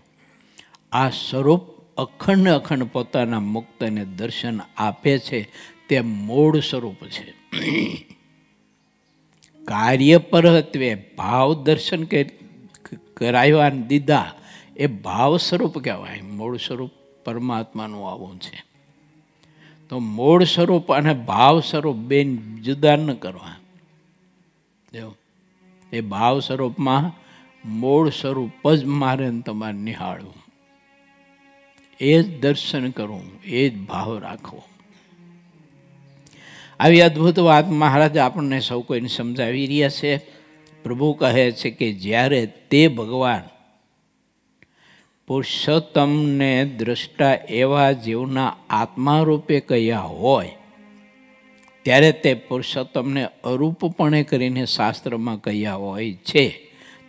આ સ્વરૂપ અખંડ અખંડ પોતાના મુક્તને દર્શન આપે છે. તે મૂળ સ્વરૂપ છે. કાર્ય પરત્વે ભાવ દર્શન કરાવ્યા દીધા એ ભાવ સ્વરૂપ કહેવાય. મૂળ સ્વરૂપ પરમાત્માનું આવું છે. તો મૂળ સ્વરૂપ અને ભાવ સ્વરૂપ બે જુદા ન કરવા. એ ભાવ સ્વરૂપમાં મૂળ સ્વરૂપ જ મારે તમારે નિહાળવું. એ જ દર્શન કરવું, એ જ ભાવ રાખવો. આવી અદ્ભુત વાત મહારાજ આપણને સૌ કોઈને સમજાવી રહ્યા છે. પ્રભુ કહે છે કે જ્યારે તે ભગવાન પુરુષોત્તમને દ્રષ્ટા એવા જીવના આત્મા રૂપે કહ્યા હોય ત્યારે તે પુરુષોત્તમને અરૂપપણે કરીને શાસ્ત્રમાં કહ્યા હોય છે,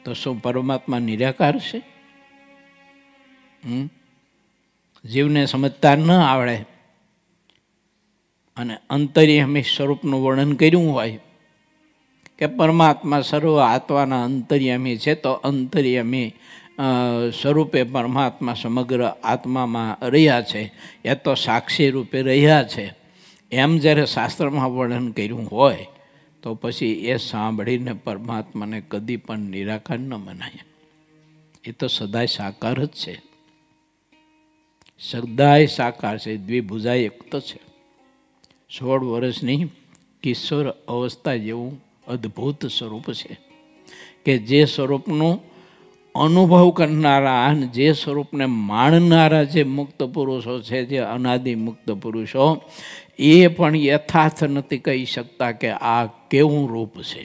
તો શું પરમાત્મા નિરાકાર છે? જીવને સમજતા ન આવડે અને અંતર્યામી સ્વરૂપનું વર્ણન કર્યું હોય કે પરમાત્મા સર્વ આત્માના અંતર્યામી છે, તો અંતર્યામી સ્વરૂપે પરમાત્મા સમગ્ર આત્મામાં રહ્યા છે, એ તો સાક્ષી રૂપે રહ્યા છે, એમ જ્યારે શાસ્ત્રમાં વર્ણન કર્યું હોય તો પછી એ સાંભળીને પરમાત્માને કદી પણ નિરાકાર ન મનાય. એ તો સદાય સાકાર જ છે, સદાય સાકાર છે, દ્વિભુજાયુક્ત છે. 16 વર્ષની કિશોર અવસ્થા જેવું અદ્ભુત સ્વરૂપ છે કે જે સ્વરૂપનું અનુભવ કરનારા અને જે સ્વરૂપને માણનારા જે મુક્ત પુરુષો છે, જે અનાદિ મુક્ત પુરુષો, એ પણ યથાર્થ નથી કહી શકતા કે આ કેવું રૂપ છે,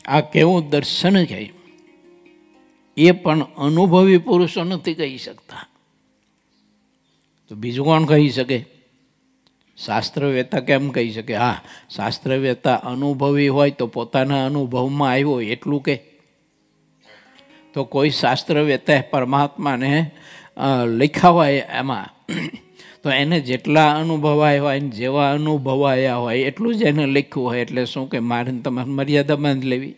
આ કેવું દર્શન છે. એ પણ અનુભવી પુરુષો નથી કહી શકતા. તો બીજું કોણ કહી શકે? શાસ્ત્રવેતા કેમ કહી શકે? હા, શાસ્ત્રવેતા અનુભવી હોય તો પોતાના અનુભવમાં આવ્યો એટલું કે. તો કોઈ શાસ્ત્રવેતાએ પરમાત્માને લખ્યા હોય એમાં, તો એને જેટલા અનુભવાયા હોય ને જેવા અનુભવાયા હોય એટલું જ એને લખ્યું હોય. એટલે શું કે મારે તમારે મર્યાદા બાંધ લેવી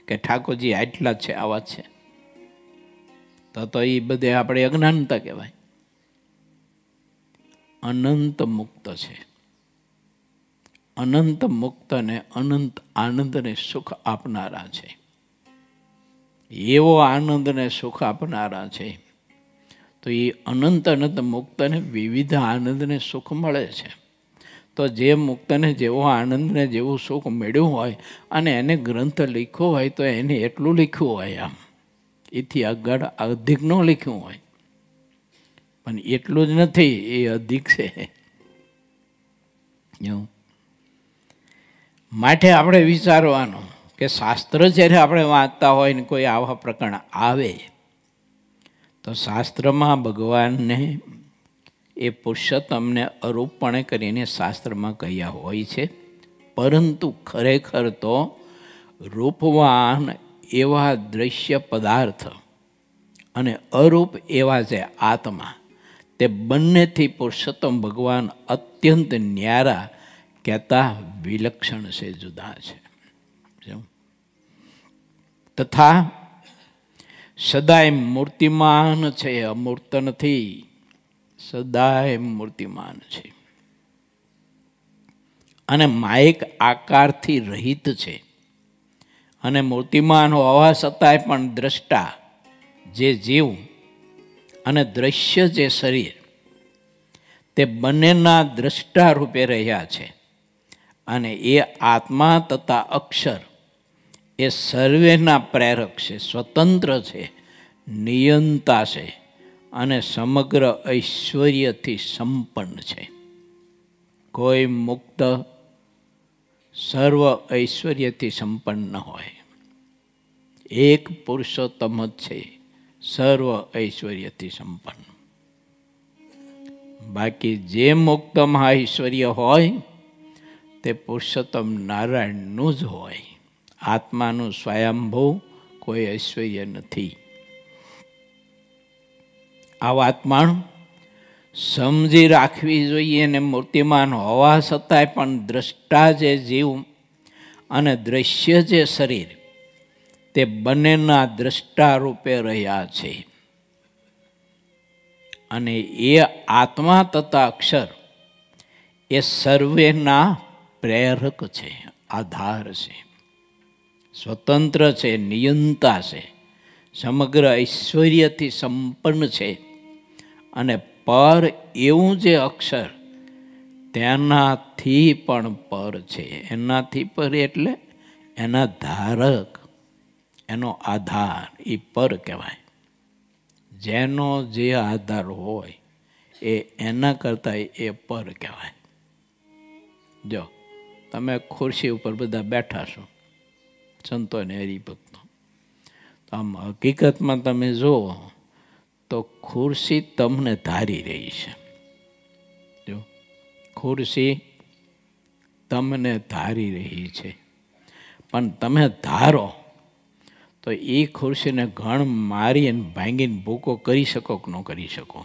કે ઠાકોરજી આટલા જ છે, આવા જ છે? તો એ બધે આપણે અજ્ઞાનતા કહેવાય. અનંત મુક્ત છે, અનંત મુક્ત ને અનંત આનંદને સુખ આપનારા છે. એવો આનંદને સુખ આપનારા છે. તો એ અનંત અનંત મુક્તને વિવિધ આનંદને સુખ મળે છે. તો જે મુક્તને જેવો આનંદને જેવું સુખ મળ્યું હોય અને એને ગ્રંથ લખ્યો હોય તો એને એટલું લખ્યું હોય, આમ એથી આગળ અધિક ન લખ્યું હોય, પણ એટલું જ નથી, એ અધિક છે. માટે આપણે વિચારવાનું કે શાસ્ત્ર જ્યારે આપણે વાંચતા હોય ને કોઈ આવા પ્રકરણ આવે તો શાસ્ત્રમાં ભગવાનને એ પુરુષોત્તમને અરૂપપણે કરીને શાસ્ત્રમાં કહ્યા હોય છે, પરંતુ ખરેખર તો રૂપવાન એવા દ્રશ્ય પદાર્થ અને અરૂપ એવા છે આત્મા, તે બંનેથી પુરુષોત્તમ ભગવાન અત્યંત ન્યારા કહેતા વિલક્ષણ છે, જુદા છે. તથા સદાય મૂર્તિમાન છે, અમૂર્ત નથી, સદાય મૂર્તિમાન છે અને માયિક આકારથી રહિત છે. અને મૂર્તિમાન હોવા છતાંય પણ દ્રષ્ટા જે જીવ અને દ્રશ્ય જે શરીર, તે બંનેના દ્રષ્ટા રૂપે રહ્યા છે. અને એ આત્મા તથા અક્ષર એ સર્વેના પ્રેરક છે, સ્વતંત્ર છે, નિયંતા છે અને સમગ્ર ઐશ્વર્યથી સંપન્ન છે. કોઈ મુક્ત સર્વ ઐશ્વર્યથી સંપન્ન હોય, એક પુરુષોત્તમ જ છે, સર્વ ઐશ્વર્યથી સંપન્ન. બાકી જે મુક્તમાં ઐશ્વર્ય હોય તે પુરુષોત્તમ નારાયણનું જ હોય. આત્માનું સ્વયંભૂ કોઈ ઐશ્વર્ય નથી. આ વાત પણ સમજી રાખવી જોઈએ. ને મૂર્તિમાન હોવા છતાંય પણ દ્રષ્ટા જે જીવ અને દ્રશ્ય જે શરીર, તે બંનેના દ્રષ્ટા રૂપે રહ્યા છે. અને એ આત્મા તથા અક્ષર એ સર્વેના પ્રેરક છે, આધાર છે, સ્વતંત્ર છે, નિયંતા છે, સમગ્ર ઐશ્વર્યથી સંપન્ન છે. અને પર એવું જે અક્ષર તેનાથી પણ પર છે. એનાથી પર એટલે એના ધારક, એનો આધાર, એ પર કહેવાય. જેનો જે આધાર હોય એના કરતાં એ પર કહેવાય. જો તમે ખુરશી ઉપર બધા બેઠા છો, સંતો ને હરિભક્તો, તો આમ હકીકતમાં તમે જુઓ તો ખુરશી તમને ધારી રહી છે. જો ખુરશી તમને ધારી રહી છે, પણ તમે ધારો તો એ ખુરશીને ઘણ મારી અને ભાંગીને ભૂકો કરી શકો કે ન કરી શકો?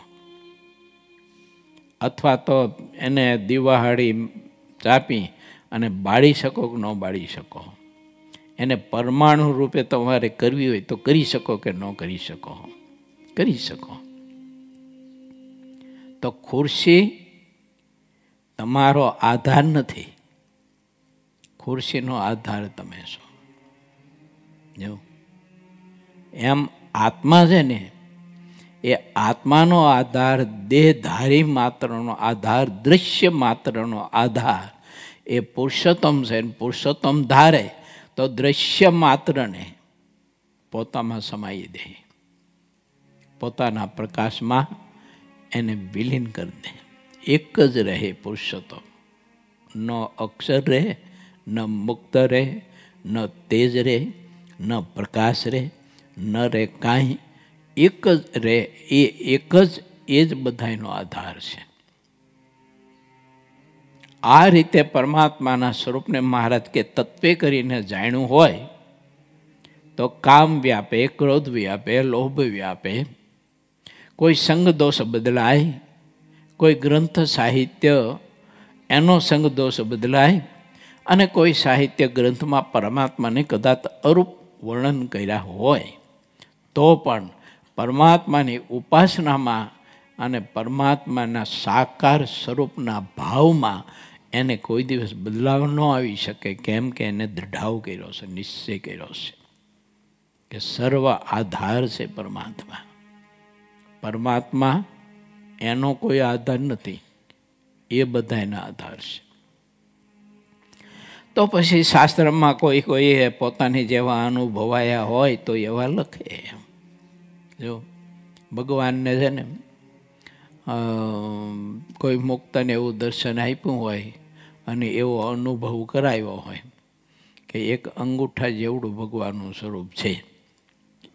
અથવા તો એને દીવાહાળી ચાપી અને બાળી શકો કે ન બાળી શકો? એને પરમાણુ રૂપે તમારે કરવી હોય તો કરી શકો કે ન કરી શકો? કરી શકો. તો ખુરશી તમારો આધાર નથી, ખુરશીનો આધાર તમે છો. જો એમ આત્મા છે ને, એ આત્માનો આધાર, દેહધારી માત્રનો આધાર, દૃશ્ય માત્રનો આધાર એ પુરુષોત્તમ છે. પુરુષોત્તમ ધારે તો દૃશ્ય માત્રને પોતામાં સમાઈ દે, પોતાના પ્રકાશમાં એને વિલીન કરી દે. એક જ રહે પુરુષોત્તમ. ન અક્ષર રહે, ન મુક્ત રહે, ન તેજ રહે, ન પ્રકાશ રહે, ન રહે કાંઈ. એક જ રહે. એ એક જ, એ જ બધાનો આધાર છે. આ રીતે પરમાત્માના સ્વરૂપને મહારાજ કે તત્વે કરીને જાણ્યું હોય તો કામ વ્યાપે, ક્રોધ વ્યાપે, લોભ વ્યાપે, કોઈ સંગ દોષ બદલાય, કોઈ ગ્રંથ સાહિત્ય એનો સંગ દોષ બદલાય, અને કોઈ સાહિત્ય ગ્રંથમાં પરમાત્માને કદાચ અરૂપ વર્ણન કર્યા હોય તો પણ પરમાત્માની ઉપાસનામાં અને પરમાત્માના સાકાર સ્વરૂપના ભાવમાં એને કોઈ દિવસ બદલાવ ન આવી શકે. કેમ કે એને દૃઢાવ કર્યો છે, નિશ્ચય કર્યો છે કે સર્વ આધાર છે પરમાત્મા. પરમાત્મા એનો કોઈ આધાર નથી, એ બધા એના આધાર છે. તો પછી શાસ્ત્રમાં કોઈ પોતાની જેવા અનુભવાયા હોય તો એવા લખે. જો ભગવાનને છે ને કોઈ મુક્તને એવું દર્શન આપ્યું હોય અને એવો અનુભવ કરાવ્યો હોય કે એક અંગૂઠા જેવડું ભગવાનનું સ્વરૂપ છે,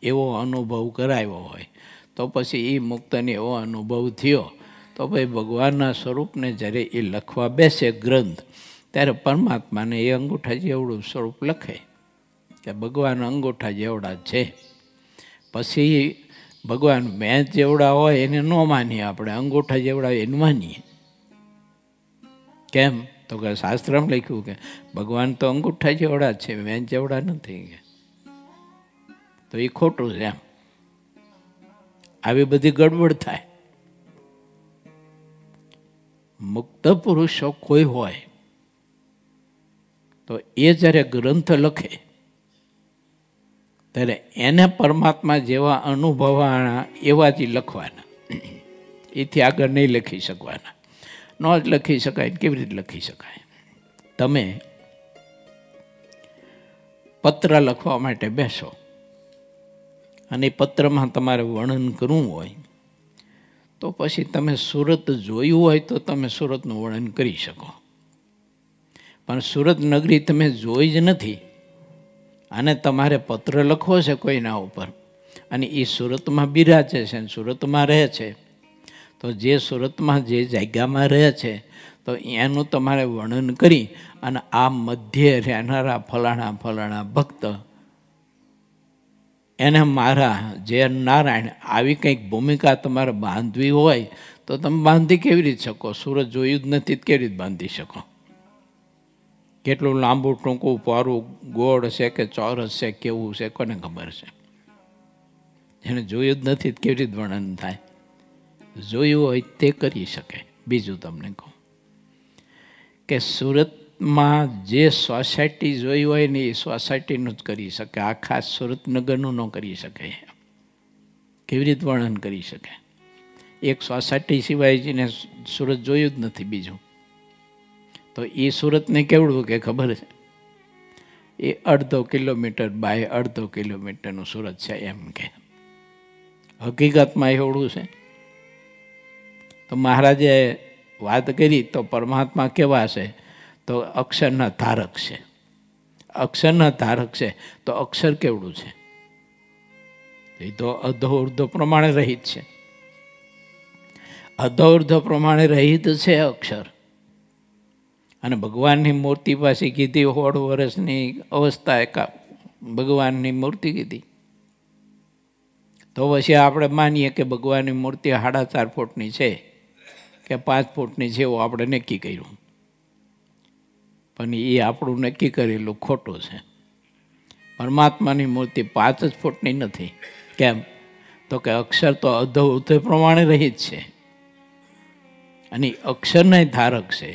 એવો અનુભવ કરાવ્યો હોય, તો પછી એ મુક્તને એવો અનુભવ થયો તો ભાઈ ભગવાનના સ્વરૂપને જ્યારે એ લખવા બેસે ગ્રંથ, ત્યારે પરમાત્માને એ અંગૂઠા જેવડું સ્વરૂપ લખે કે ભગવાન અંગૂઠા જેવડા છે. પછી ભગવાન મેચ જેવડા હોય એને ન માનીએ આપણે, અંગૂઠા જેવડા એને માનીએ. કેમ? તો કે શાસ્ત્રમાં લખ્યું કે ભગવાન તો અંગૂઠા જેવડા છે, મેચ જેવડા નથી. તો એ ખોટું છે. એમ આવી બધી ગડબડ થાય. મુક્ત પુરુષો કોઈ હોય તો એ જ્યારે ગ્રંથ લખે ત્યારે એને પરમાત્મા જેવા અનુભવાના એવા જ લખવાના, એથી આગળ નહીં લખી શકવાના. ન જ લખી શકાય, કેવી રીતે લખી શકાય? તમે પત્ર લખવા માટે બેસો અને પત્રમાં તમારે વર્ણન કરવું હોય તો પછી તમે સુરત જોયું હોય તો તમે સુરતનું વર્ણન કરી શકો. પણ સુરત નગરી તમે જોઈ જ નથી અને તમારે પત્ર લખવો છે કોઈના ઉપર, અને એ સુરતમાં બિરાજે છે અને સુરતમાં રહે છે, તો જે સુરતમાં જે જગ્યામાં રહે છે તો એનું તમારે વર્ણન કરી અને આ મધ્યે રહેનારા ફલાણા ફલાણા ભક્ત એને મારા જે નારાયણ, આવી કંઈક ભૂમિકા તમારે બાંધવી હોય તો તમે બાંધી કેવી રીતે શકો? સુરત જોયું જ નથી કેવી રીતે બાંધી શકો? કેટલું લાંબુ ટૂંકું પારું ગોળ છે કે ચોરસ છે, કેવું છે, કોને ખબર છે? જેને જોયું જ નથી કેવી રીતે વર્ણન થાય? જોયું હોય તે કરી શકે. બીજું તમને કહું કે સુરતમાં જે સોસાયટી જોઈ હોય ને એ સોસાયટીનું જ કરી શકે, આખા સુરતનગરનું ન કરી શકે. કેવી રીતે વર્ણન કરી શકે? એક સોસાયટી સિવાય જેને સુરત જોયું જ નથી બીજું, તો એ સુરતને કેવડું કે ખબર છે? એ 1/2 કિલોમીટર બાય 1/2 કિલોમીટરનું સુરત છે એમ કે. હકીકતમાં એવડું છે. તો મહારાજે વાત કરી તો પરમાત્મા કેવા છે? તો અક્ષરના ધારક છે. અક્ષરના ધારક છે તો અક્ષર કેવડું છે? એ તો અધો ઉર્ધ્વ પ્રમાણે રહિત છે. અધો ઉર્ધ્વ પ્રમાણે રહિત છે અક્ષર. અને ભગવાનની મૂર્તિ પાસે કીધી 100 વર્ષની અવસ્થા એકા ભગવાનની મૂર્તિ કીધી. તો પછી આપણે માનીએ કે ભગવાનની મૂર્તિ 4.5 ફૂટની છે કે 5 ફૂટની છે એવું આપણે નક્કી કર્યું. પણ એ આપણું નક્કી કરેલું ખોટું છે. પરમાત્માની મૂર્તિ 5 જ ફૂટની નથી. કેમ? તો કે અક્ષર તો અધો ઉર્ધ્વ પ્રમાણે રહિત છે અને અક્ષરના ધારક છે.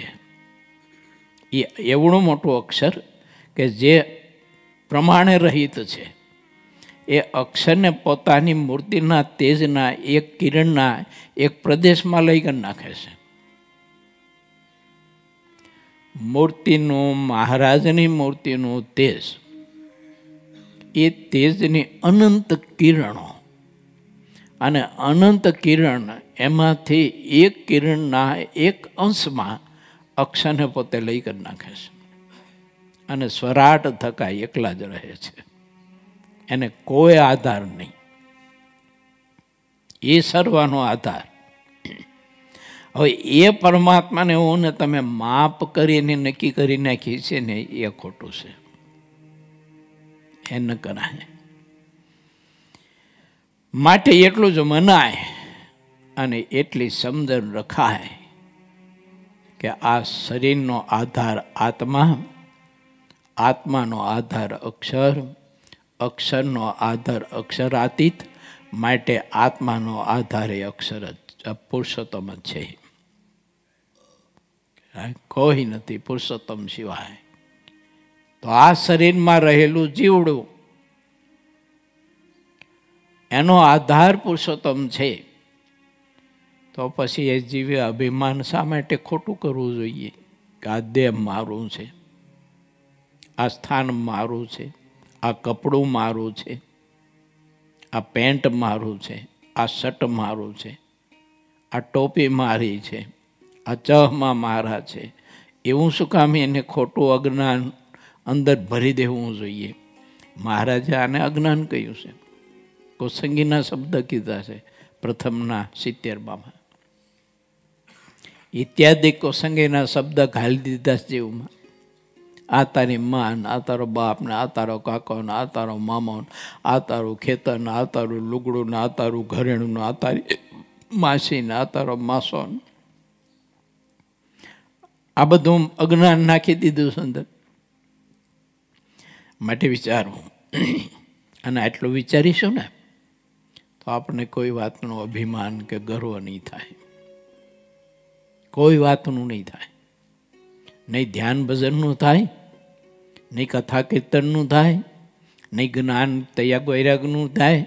એ એવડું મોટું અક્ષર કે જે પ્રમાણે રહિત છે. એ અક્ષરને પોતાની મૂર્તિના તેજના એક કિરણના એક પ્રદેશમાં લઈ કરી નાખે છે. મૂર્તિનું, મહારાજની મૂર્તિનું તેજ, એ તેજની અનંત કિરણો, અને અનંત કિરણ એમાંથી એક કિરણના એક અંશમાં અક્ષરને પોતે લઈ કરી નાખે છે અને સ્વરાટ થકા એકલા જ રહે છે. એને કોઈ આધાર નહીં. એ સર્વનો આધાર. હવે એ પરમાત્માને હું ને તમે માપ કરીને નક્કી કરી નાખી છે ને એ ખોટું છે. એ ન કરાય. માટે એટલું જ મનાય અને એટલી સમજણ રખાય કે આ શરીરનો આધાર આત્મા, આત્માનો આધાર અક્ષર, અક્ષરનો આધાર અક્ષરાતીત. માટે આત્માનો આધાર એ અક્ષર જ પુરુષોત્તમ જ છે. કોઈ નથી પુરુષોત્તમ સિવાય. તો આ શરીરમાં રહેલું જીવડું એનો આધાર પુરુષોત્તમ છે. તો પછી એ જીવે અભિમાન શા માટે ખોટું કરવું જોઈએ? કે આ દેહ મારું છે, આ સ્થાન મારું છે, આ કપડું મારું છે, આ પેન્ટ મારું છે, આ શર્ટ મારું છે, આ ટોપી મારી છે, આ ચહમાં મારા છે. એવું શું કામ એને ખોટું અજ્ઞાન અંદર ભરી દેવું જોઈએ? મહારાજે આને અજ્ઞાન કહ્યું છે. કોસંગીના શબ્દ કીધા છે પ્રથમના 70માં. ઇત્યાદિ કોસંગીના શબ્દ ઘાલી દીધા જેવું. આ તારી માં, આ તારો બાપ, ને આ તારો કાકો, ને આ તારો મામો, આ તારું ખેતર, ને આ તારું લુગડું, ને આ તારું ઘરેણું, ને આ તારી માસી, ને આ તારો માસો. આ બધું અજ્ઞાન નાખી દીધું છે અંદર. માટે વિચારવું. અને આટલું વિચારીશું ને તો આપણને કોઈ વાતનું અભિમાન કે ગર્વ નહીં થાય. કોઈ વાતનું નહીં થાય. નહીં ધ્યાન ભજનનું થાય, નહીં કથા કીર્તનનું થાય, નહીં જ્ઞાન તૈયાગ વૈરાગનું થાય,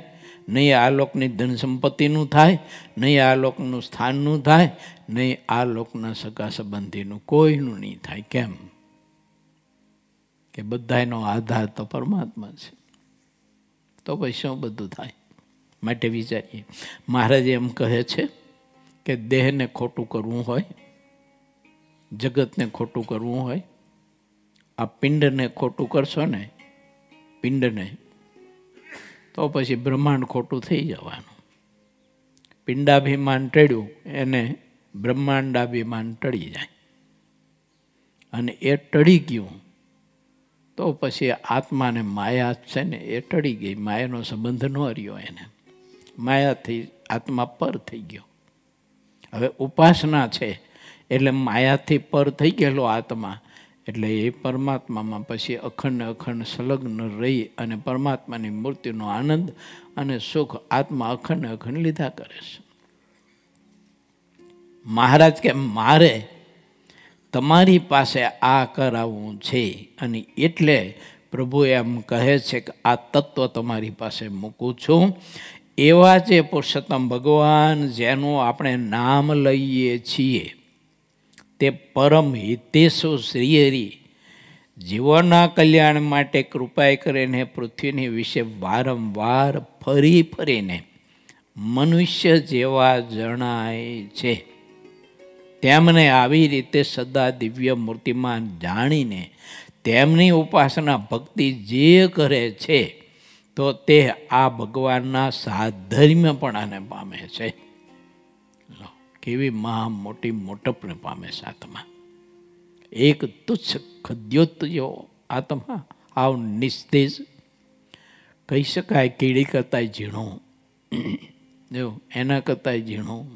નહીં આ લોકની ધન સંપત્તિનું થાય, નહીં આ લોકનું સ્થાનનું થાય, નહીં આ લોકના સગા સંબંધીનું કોઈનું નહીં થાય. કેમ? કે બધાનો આધાર તો પરમાત્મા છે. તો પછી શું બધું થાય? માટે વિચારીએ. મહારાજ એમ કહે છે કે દેહને ખોટું કરવું હોય, જગતને ખોટું કરવું હોય, આ પિંડને ખોટું કરશો ને, પિંડને, તો પછી બ્રહ્માંડ ખોટું થઈ જવાનું. પિંડાભિમાન ટળ્યું એને બ્રહ્માંડાભિમાન ટળી જાય. અને એ ટળી ગયું તો પછી આત્માને માયા છે ને એ ટળી ગઈ. માયાનો સંબંધ ન રહ્યો એને. માયાથી આત્મા પર થઈ ગયો. હવે ઉપાસના છે એટલે માયાથી પર થઈ ગયેલો આત્મા, એટલે એ પરમાત્મામાં પછી અખંડ અખંડ સંલગ્ન રહી અને પરમાત્માની મૂર્તિનો આનંદ અને સુખ આત્મા અખંડ અખંડ લીધા કરે છે. મહારાજ કે મારે તમારી પાસે આ કરાવવું છે, અને એટલે પ્રભુ એમ કહે છે કે આ તત્વ તમારી પાસે મૂકું છું. એવા જે પુરુષોત્તમ ભગવાન જેનું આપણે નામ લઈએ છીએ તે પરમ હિતેશુ શ્રીહરિ જીવોના કલ્યાણ માટે કૃપા કરીને પૃથ્વીની વિશે વારંવાર ફરી ફરીને મનુષ્ય જેવા જણાય છે. તેમને આવી રીતે સદા દિવ્ય મૂર્તિમાન જાણીને તેમની ઉપાસના ભક્તિ જે કરે છે તો તે આ ભગવાનના સાધર્મ્યપણાને પામે છે. કેવી મહા મોટી મોટપને પામે છે આત્મા. એક તુચ્છ ખદ્યોત્યો આત્મા આવ નિસ્તેજ, કહી શકાય કીડી કરતા ઝીણું, જો એના કરતા ઝીણું,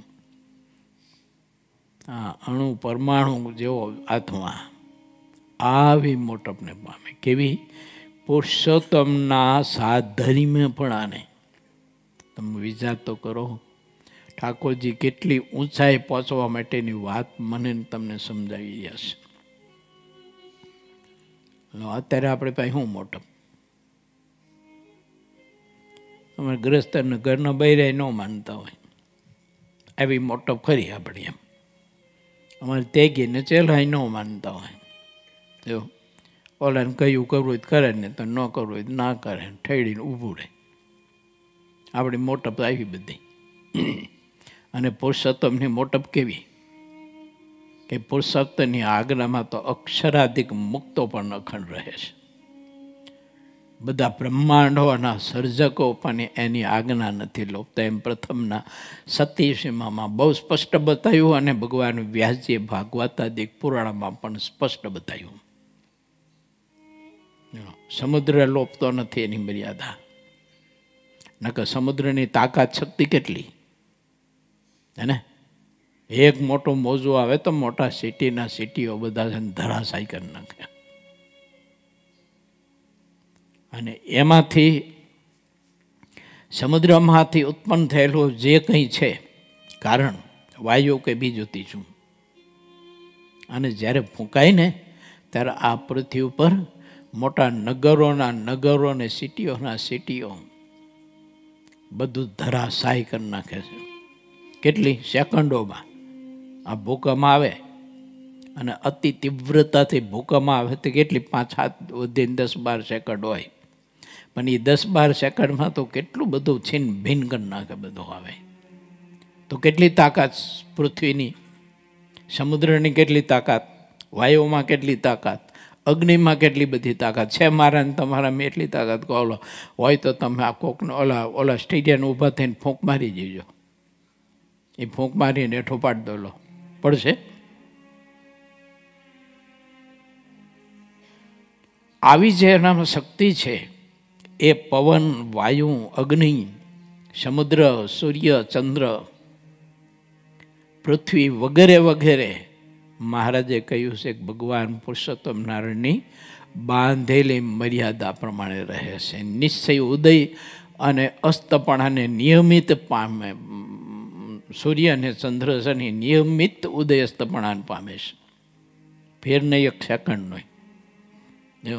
અણુ પરમાણુ જેવો આત્મા આવી મોટપને પામે. કેવી? પુરુષોત્તમના સાધર્મ્યપણાને. તમે વિચાર તો કરો, ઠાકોરજી કેટલી ઊંચાઈ પહોંચવા માટેની વાત મને તમને સમજાવી રહ્યા છે. અત્યારે આપણે પાસે શું મોટપ? અમારે ગ્રસ્તને ઘરના બૈરાય ન માનતા હોય આવી મોટપ ખરી આપણે એમ. અમારે તેગીને ચેલાય ન માનતા હોય. જો ઓલાને કયું કરવું હોય કરે ને તો ન કરવું હોય ના કરે, ઠેડીને ઊભું રહે. આપણી મોટપ આવી બધી. અને પુરુષોત્તમની મોટપ કેવી કે પુરુષોત્તમની આજ્ઞામાં તો અક્ષરાધિક મુક્તો પણ અખંડ રહે છે. બધા બ્રહ્માંડોના સર્જકો પણ એની આજ્ઞા નથી લોપતા. એમ પ્રથમના 27માં બહુ સ્પષ્ટ બતાવ્યું, અને ભગવાન વ્યાસજીએ ભાગવતાદિક પુરાણમાં પણ સ્પષ્ટ બતાવ્યું. સમુદ્ર લોપતો નથી એની મર્યાદા. નકર સમુદ્રની તાકાત શક્તિ કેટલી હે. એક મોટું મોજું આવે તો મોટા સિટીઓ બધા ધરાશાયી કરી નાખે. અને એમાંથી સમુદ્રમાંથી ઉત્પન્ન થયેલું જે કંઈ છે કારણ, વાયુ કે બીજું ત્રીજું, અને જ્યારે ફૂંકાય ને ત્યારે આ પૃથ્વી ઉપર મોટા નગરો ને સિટીઓ બધું ધરાશાયી કરી નાખે છે. કેટલી સેકન્ડોમાં આ ભૂકંપ આવે, અને અતિ તીવ્રતાથી ભૂકંપ આવે તો કેટલી 5-7 વધીને 10-12 સેકન્ડ હોય, પણ એ 10-12 સેકન્ડમાં તો કેટલું બધું છીન ભીન કરી નાખે બધું આવે. તો કેટલી તાકાત પૃથ્વીની, સમુદ્રની કેટલી તાકાત, વાયુમાં કેટલી તાકાત, અગ્નિમાં કેટલી બધી તાકાત છે. મારા ને તમારામાં એટલી તાકાત કહો હોય તો તમે આ કોકને ઓલા સ્ટેડિયમ ઊભા થઈને ફૂંક મારી જજો. એ ફૂંક મારીને હેઠો પાડી દો, લો પડશે. આવી જે એનામાં શક્તિ છે એ પવન, વાયુ, અગ્નિ, સમુદ્ર, સૂર્ય, ચંદ્ર, પૃથ્વી વગેરે વગેરે મહારાજે કહ્યું છે કે ભગવાન પુરુષોત્તમ નારાયણની બાંધેલી મર્યાદા પ્રમાણે રહે છે. નિશ્ચય ઉદય અને અસ્તપણાને નિયમિત પામે. સૂર્ય અને ચંદ્ર શનિ નિયમિત ઉદય અસ્તપણાને પામે છે. ફેર નહીં એક સેકન્ડનો. જો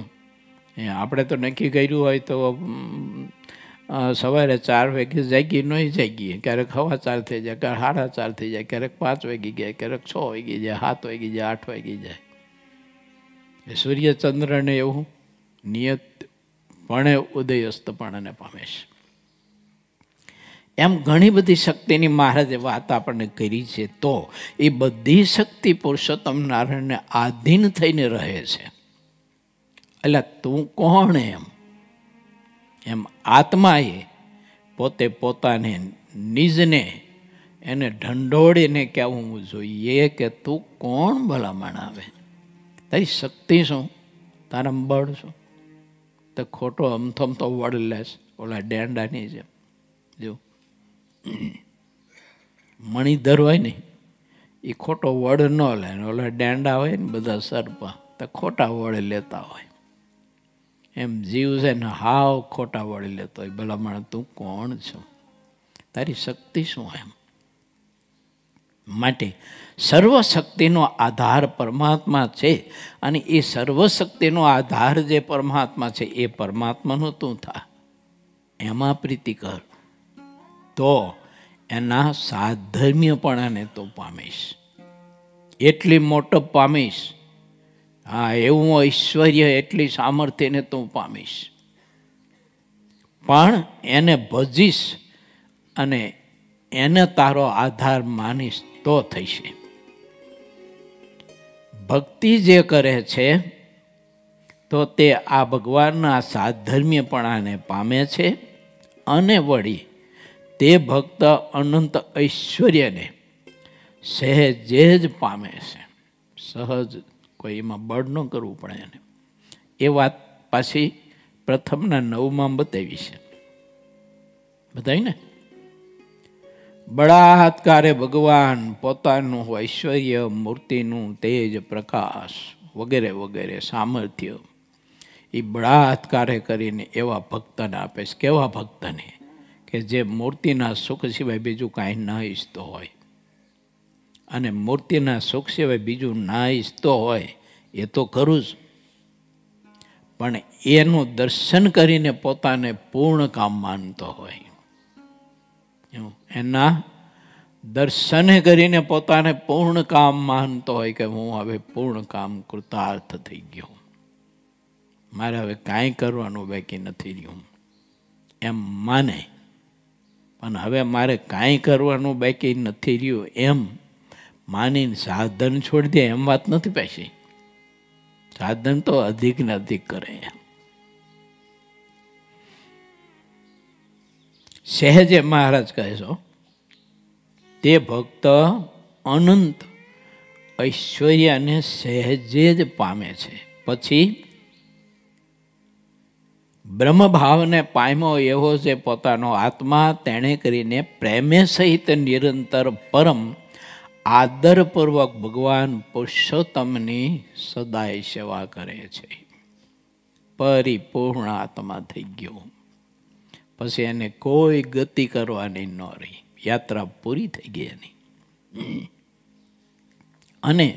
આપણે તો નક્કી કર્યું હોય તો સવારે 4 વાગે જાગી નહીં જાગીએ, ક્યારેક 4:15 થઈ જાય, ક્યારેક 4:30 થઈ જાય, ક્યારેક 5 વાગી જાય, ક્યારેક 6 વાગી જાય, 7 વાગી જાય, 8 વાગી જાય. સૂર્ય ચંદ્રને એવું નિયતપણે ઉદય અસ્તપણાને પામે છે. એમ ઘણી બધી શક્તિની મહારાજે વાત આપણને કરી છે. તો એ બધી શક્તિ પુરુષોત્તમ નારાયણને આધીન થઈને રહે છે. એટલે તું કોણ એમ આત્માએ પોતે પોતાને નિજને એને ઢંઢોળીને કહેવું જોઈએ કે તું કોણ ભલામણ આવે, તારી શક્તિ શું, તારા બળ શું. તો ખોટો અમથમતો વડ લેશ ઓલા ડેંડાની જેમ. જો મણિધર હોય ને એ ખોટો વડ ન લે, ઓલા ડેંડા હોય ને બધા સર્પા તો ખોટા વડે લેતા હોય. એમ જીવ છે ને હાવ ખોટા વળી લેતો હોય. ભલામણ તું કોણ છો, તારી શક્તિ શું એમ. માટે સર્વશક્તિનો આધાર પરમાત્મા છે, અને એ સર્વશક્તિનો આધાર જે પરમાત્મા છે એ પરમાત્માનું તું થા, એમાં પ્રીતિ કર, તો એના સાધર્મ્યપણાને તું પામીશ, એટલી મોટપ પામીશ. હા, એવું ઐશ્વર્ય, એટલી સામર્થ્યને તું પામીશ. પણ એને ભજીશ અને એને તારો આધાર માનીશ તો થશે. ભક્તિ જે કરે છે તો તે આ ભગવાનના સાધર્મ્યપણાને પામે છે અને વળી તે ભક્ત અનંત ઐશ્વર્યને સહેજે જ પામે છે. સહજ, કોઈ એમાં બળ ન કરવું પડે એને. એ વાત પાછી પ્રથમના 9માં બતાવી છે. બતાવી ને, બળાત્કારે ભગવાન પોતાનું ઐશ્વર્ય, મૂર્તિનું તેજ, પ્રકાશ વગેરે વગેરે સામર્થ્ય એ બળાત્કારે કરીને એવા ભક્તને આપે છે. કેવા ભક્તને? કે જે મૂર્તિના સુખ સિવાય બીજું કાંઈ ના ઈચ્છતો હોય. અને મૂર્તિના સુખ સિવાય બીજું ના ઈચ્છતો હોય એ તો ખરું જ, પણ એનું દર્શન કરીને પોતાને પૂર્ણ કામ માનતો હોય. એના દર્શને કરીને પોતાને પૂર્ણ કામ માનતો હોય કે હું હવે પૂર્ણ કામ કૃતાર્થ થઈ ગયો, મારે હવે કાંઈ કરવાનું બાકી નથી રહ્યું એમ માને. પણ હવે મારે કાંઈ કરવાનું બાકી નથી રહ્યું એમ માનીને સાધન છોડી દે એમ વાત નથી પાછી. સાધન તો અધિક ને અધિક કરે. સહેજે મહારાજ કહે છો તે ભક્ત અનંત ઐશ્વર્યને સહેજે જ પામે છે. પછી બ્રહ્મભાવને પામ્યો એવો જે પોતાનો આત્મા, તેણે કરીને પ્રેમે સહિત નિરંતર પરમ આદરપૂર્વક ભગવાન પુરુષોત્તમની સદાય સેવા કરે છે. પરિપૂર્ણ આત્મા થઈ ગયો. પછી એને કોઈ ગતિ કરવાની ન રહી, યાત્રા પૂરી થઈ ગઈ એની. અને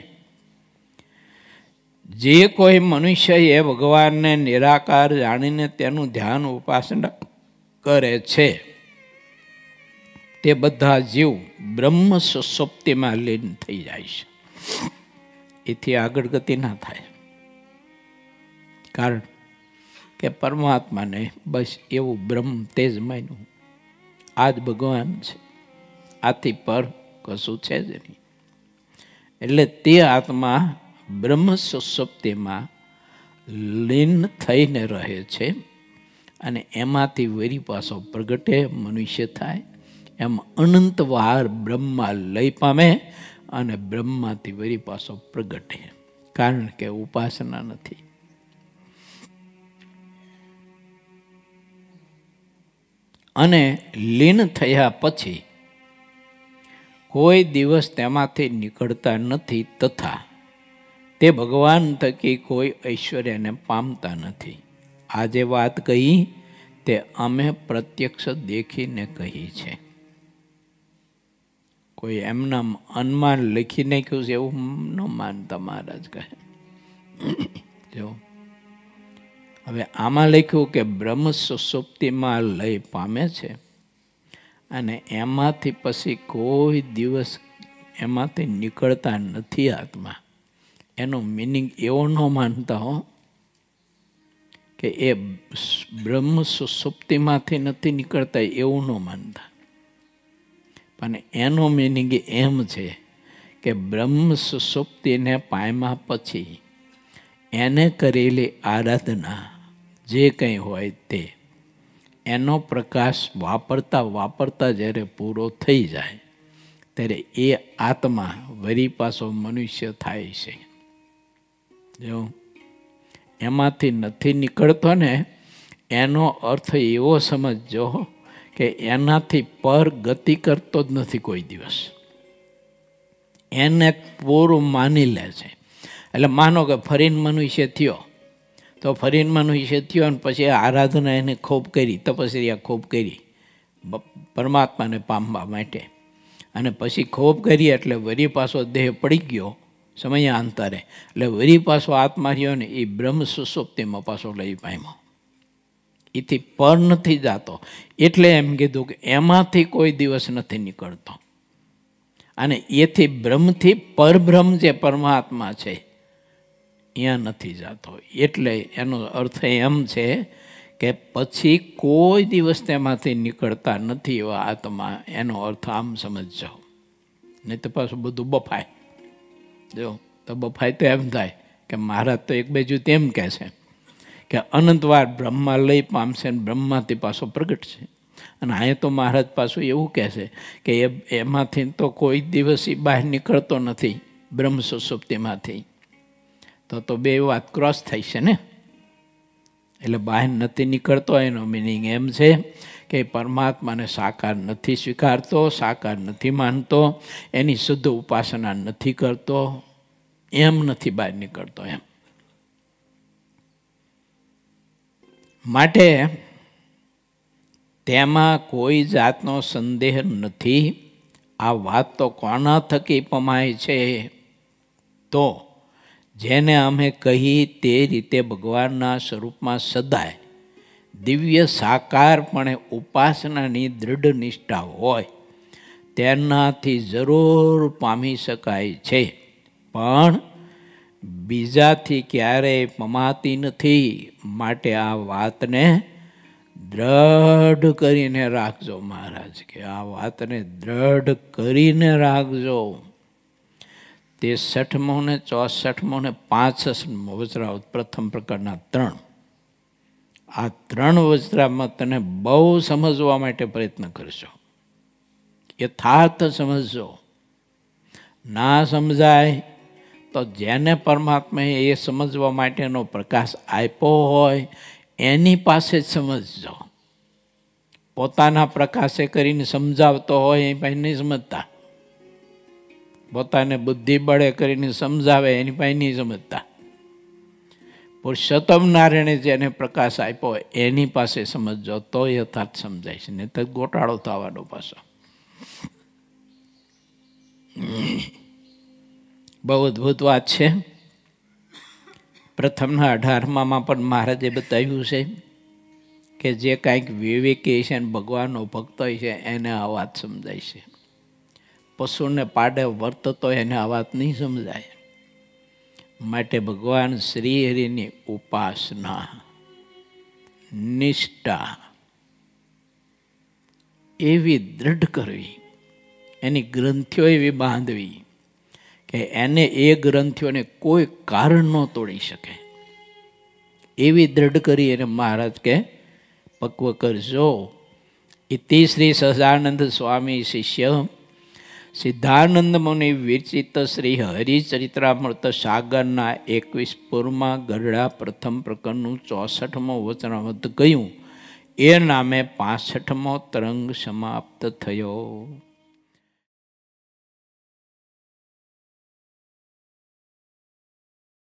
જે કોઈ મનુષ્ય એ ભગવાનને નિરાકાર જાણીને તેનું ધ્યાન ઉપાસના કરે છે તે બધા જીવ બ્રહ્મ સુષુપ્તિમાં લીન થઈ જાય છે. એથી આગળ ગતિ ના થાય. કારણ કે પરમાત્માને બસ એવું બ્રહ્મ તેજ માન્યું, આ જ ભગવાન છે, આથી પર કશું છે જ નહીં. એટલે તે આત્મા બ્રહ્મ સુષુપ્તિમાં લીન થઈને રહે છે અને એમાંથી વરી પાછો પ્રગટે, મનુષ્ય થાય. એમ અનંત વાર બ્રહ્મા લય પામે અને બ્રહ્માથી વરી પાછો પ્રગટે. કારણ કે ઉપાસના નથી. અને લીન થયા પછી કોઈ દિવસ તેમાંથી નીકળતા નથી, તથા તે ભગવાન થકી કોઈ ઐશ્વર્યને પામતા નથી. આ જે વાત કહી તે અમે પ્રત્યક્ષ દેખીને કહી છે. કોઈ એમના અનુમાન લખી નાખ્યું છે એવું ન માનતા મહારાજ કહે. જો હવે આમાં લખ્યું કે બ્રહ્મ સુષુપ્તિમાં લય પામે છે અને એમાંથી પછી કોઈ દિવસ એમાંથી નીકળતા નથી આત્મા. એનો મિનિંગ એવો ન માનતા હો કે એ બ્રહ્મ સુષુપ્તિમાંથી નથી નીકળતા, એવું ન માનતા. પણ એનો મિનિંગ એમ છે કે બ્રહ્મ સુષુપ્તિને પામ્યા પછી એને કરેલી આરાધના જે કંઈ હોય તે એનો પ્રકાશ વાપરતા વાપરતા જ્યારે પૂરો થઈ જાય ત્યારે એ આત્મા વરી પાછો મનુષ્ય થાય છે. જો એમાંથી નથી નીકળતો ને, એનો અર્થ એવો સમજજો કે એનાથી પર ગતિ કરતો જ નથી કોઈ દિવસ. એને પૂરું માની લે છે. એટલે માનો કે ફરીને મનુષ્ય થયો, તો ફરીને મનુષ્ય થયો અને પછી આરાધના એને ખૂબ કરી, તપસ્યા ખૂબ કરી પરમાત્માને પામવા માટે, અને પછી ખૂબ કરી એટલે વરી પાછો દેહ પડી ગયો સમયાંતરે, એટલે વરી પાછો આત્મા રહ્યો ને એ બ્રહ્મ સુષુપ્તિમાં પાછો લઈ પામ્યો. એથી પર નથી જાતો. એટલે એમ કીધું કે એમાંથી કોઈ દિવસ નથી નીકળતો. અને એથી બ્રહ્મથી પરબ્રહ્મ જે પરમાત્મા છે ત્યાં નથી જતો. એટલે એનો અર્થ એમ છે કે પછી કોઈ દિવસ તેમાંથી નીકળતા નથી એવા આત્મા, એનો અર્થ આમ સમજજો. નહીં તો પાછું બધું બફાય. જો તો બફાય તો એમ થાય કે મહારાજ તો એક બાજુ તેમ કહે છે કે અનંતવાર બ્રહ્મા લઈ પામશે ને બ્રહ્માથી પાછો પ્રગટ છે. અને અહીંયા તો મહારાજ પાછું એવું કહે છે કે એમાંથી તો કોઈ દિવસ બહાર નીકળતો નથી, બ્રહ્મ સુષુપ્તિમાંથી. તો બે વાત ક્રોસ થઈ છે ને. એટલે બહાર નથી નીકળતો એનો મિનિંગ એમ છે કે પરમાત્માને સાકાર નથી સ્વીકારતો, સાકાર નથી માનતો, એની શુદ્ધ ઉપાસના નથી કરતો, એમ નથી બહાર નીકળતો એમ. માટે તેમાં કોઈ જાતનો સંદેહ નથી. આ વાત તો કોના થકી પમાય છે? તો જેને અમે કહી તે રીતે ભગવાનના સ્વરૂપમાં સદાય દિવ્ય સાકારપણે ઉપાસનાની દૃઢ નિષ્ઠા હોય તેનાથી જરૂર પામી શકાય છે, પણ બીજાથી ક્યારેય પમાતી નથી. માટે આ વાતને દ્રઢ કરીને રાખજો. મહારાજ કે આ વાતને દ્રઢ કરીને રાખજો. 63મો ને 64મો ને 65મો વચરામૃત પ્રથમ પ્રકારના 3. આ 3 વચરામૃતને બહુ સમજવા માટે પ્રયત્ન કરશો, યથાર્થ સમજજો. ના સમજાય તો જેને પરમાત્માએ એ સમજવા માટેનો પ્રકાશ આપ્યો હોય એની પાસે જ સમજજો. પોતાના પ્રકાશે કરીને સમજાવતો હોય એની પાસે નહીં સમજતા. પોતાને બુદ્ધિ બળે કરીને સમજાવે એની પાસે નહીં સમજતા. પુરુષોત્તમ નારાયણે જેને પ્રકાશ આપ્યો હોય એની પાસે સમજજો તો યથાર્થ સમજાય છે, નહીં તો ગોટાળો થવાનો પાછો. બહુ અદભુત વાત છે. પ્રથમના 18માં પણ મહારાજે બતાવ્યું છે કે જે કાંઈક વિવેકી છે ને ભગવાનનો ભક્ત હોય છે એને આ વાત સમજાય છે. પશુને પાડે વર્તતો એને આ વાત નહીં સમજાય. માટે ભગવાન શ્રી હરિની ઉપાસના, નિષ્ઠા એવી દ્રઢ કરવી, એની ગ્રંથિઓ એવી બાંધવી કે એને એ ગ્રંથિઓને કોઈ કારણ ન તોડી શકે એવી દ્રઢ કરી એને મહારાજ કે પક્વ કરજો. ઇતિ શ્રી સહજાનંદ સ્વામી શિષ્ય સિદ્ધાનંદ મુનિ વિરચિત શ્રી હરિચરિત્રામૃત સાગરના 21 પૂરમાં ગરડા પ્રથમ પ્રકરણનું 64મો વચનામૃત કહ્યું એ નામે 65મો તરંગ સમાપ્ત થયો.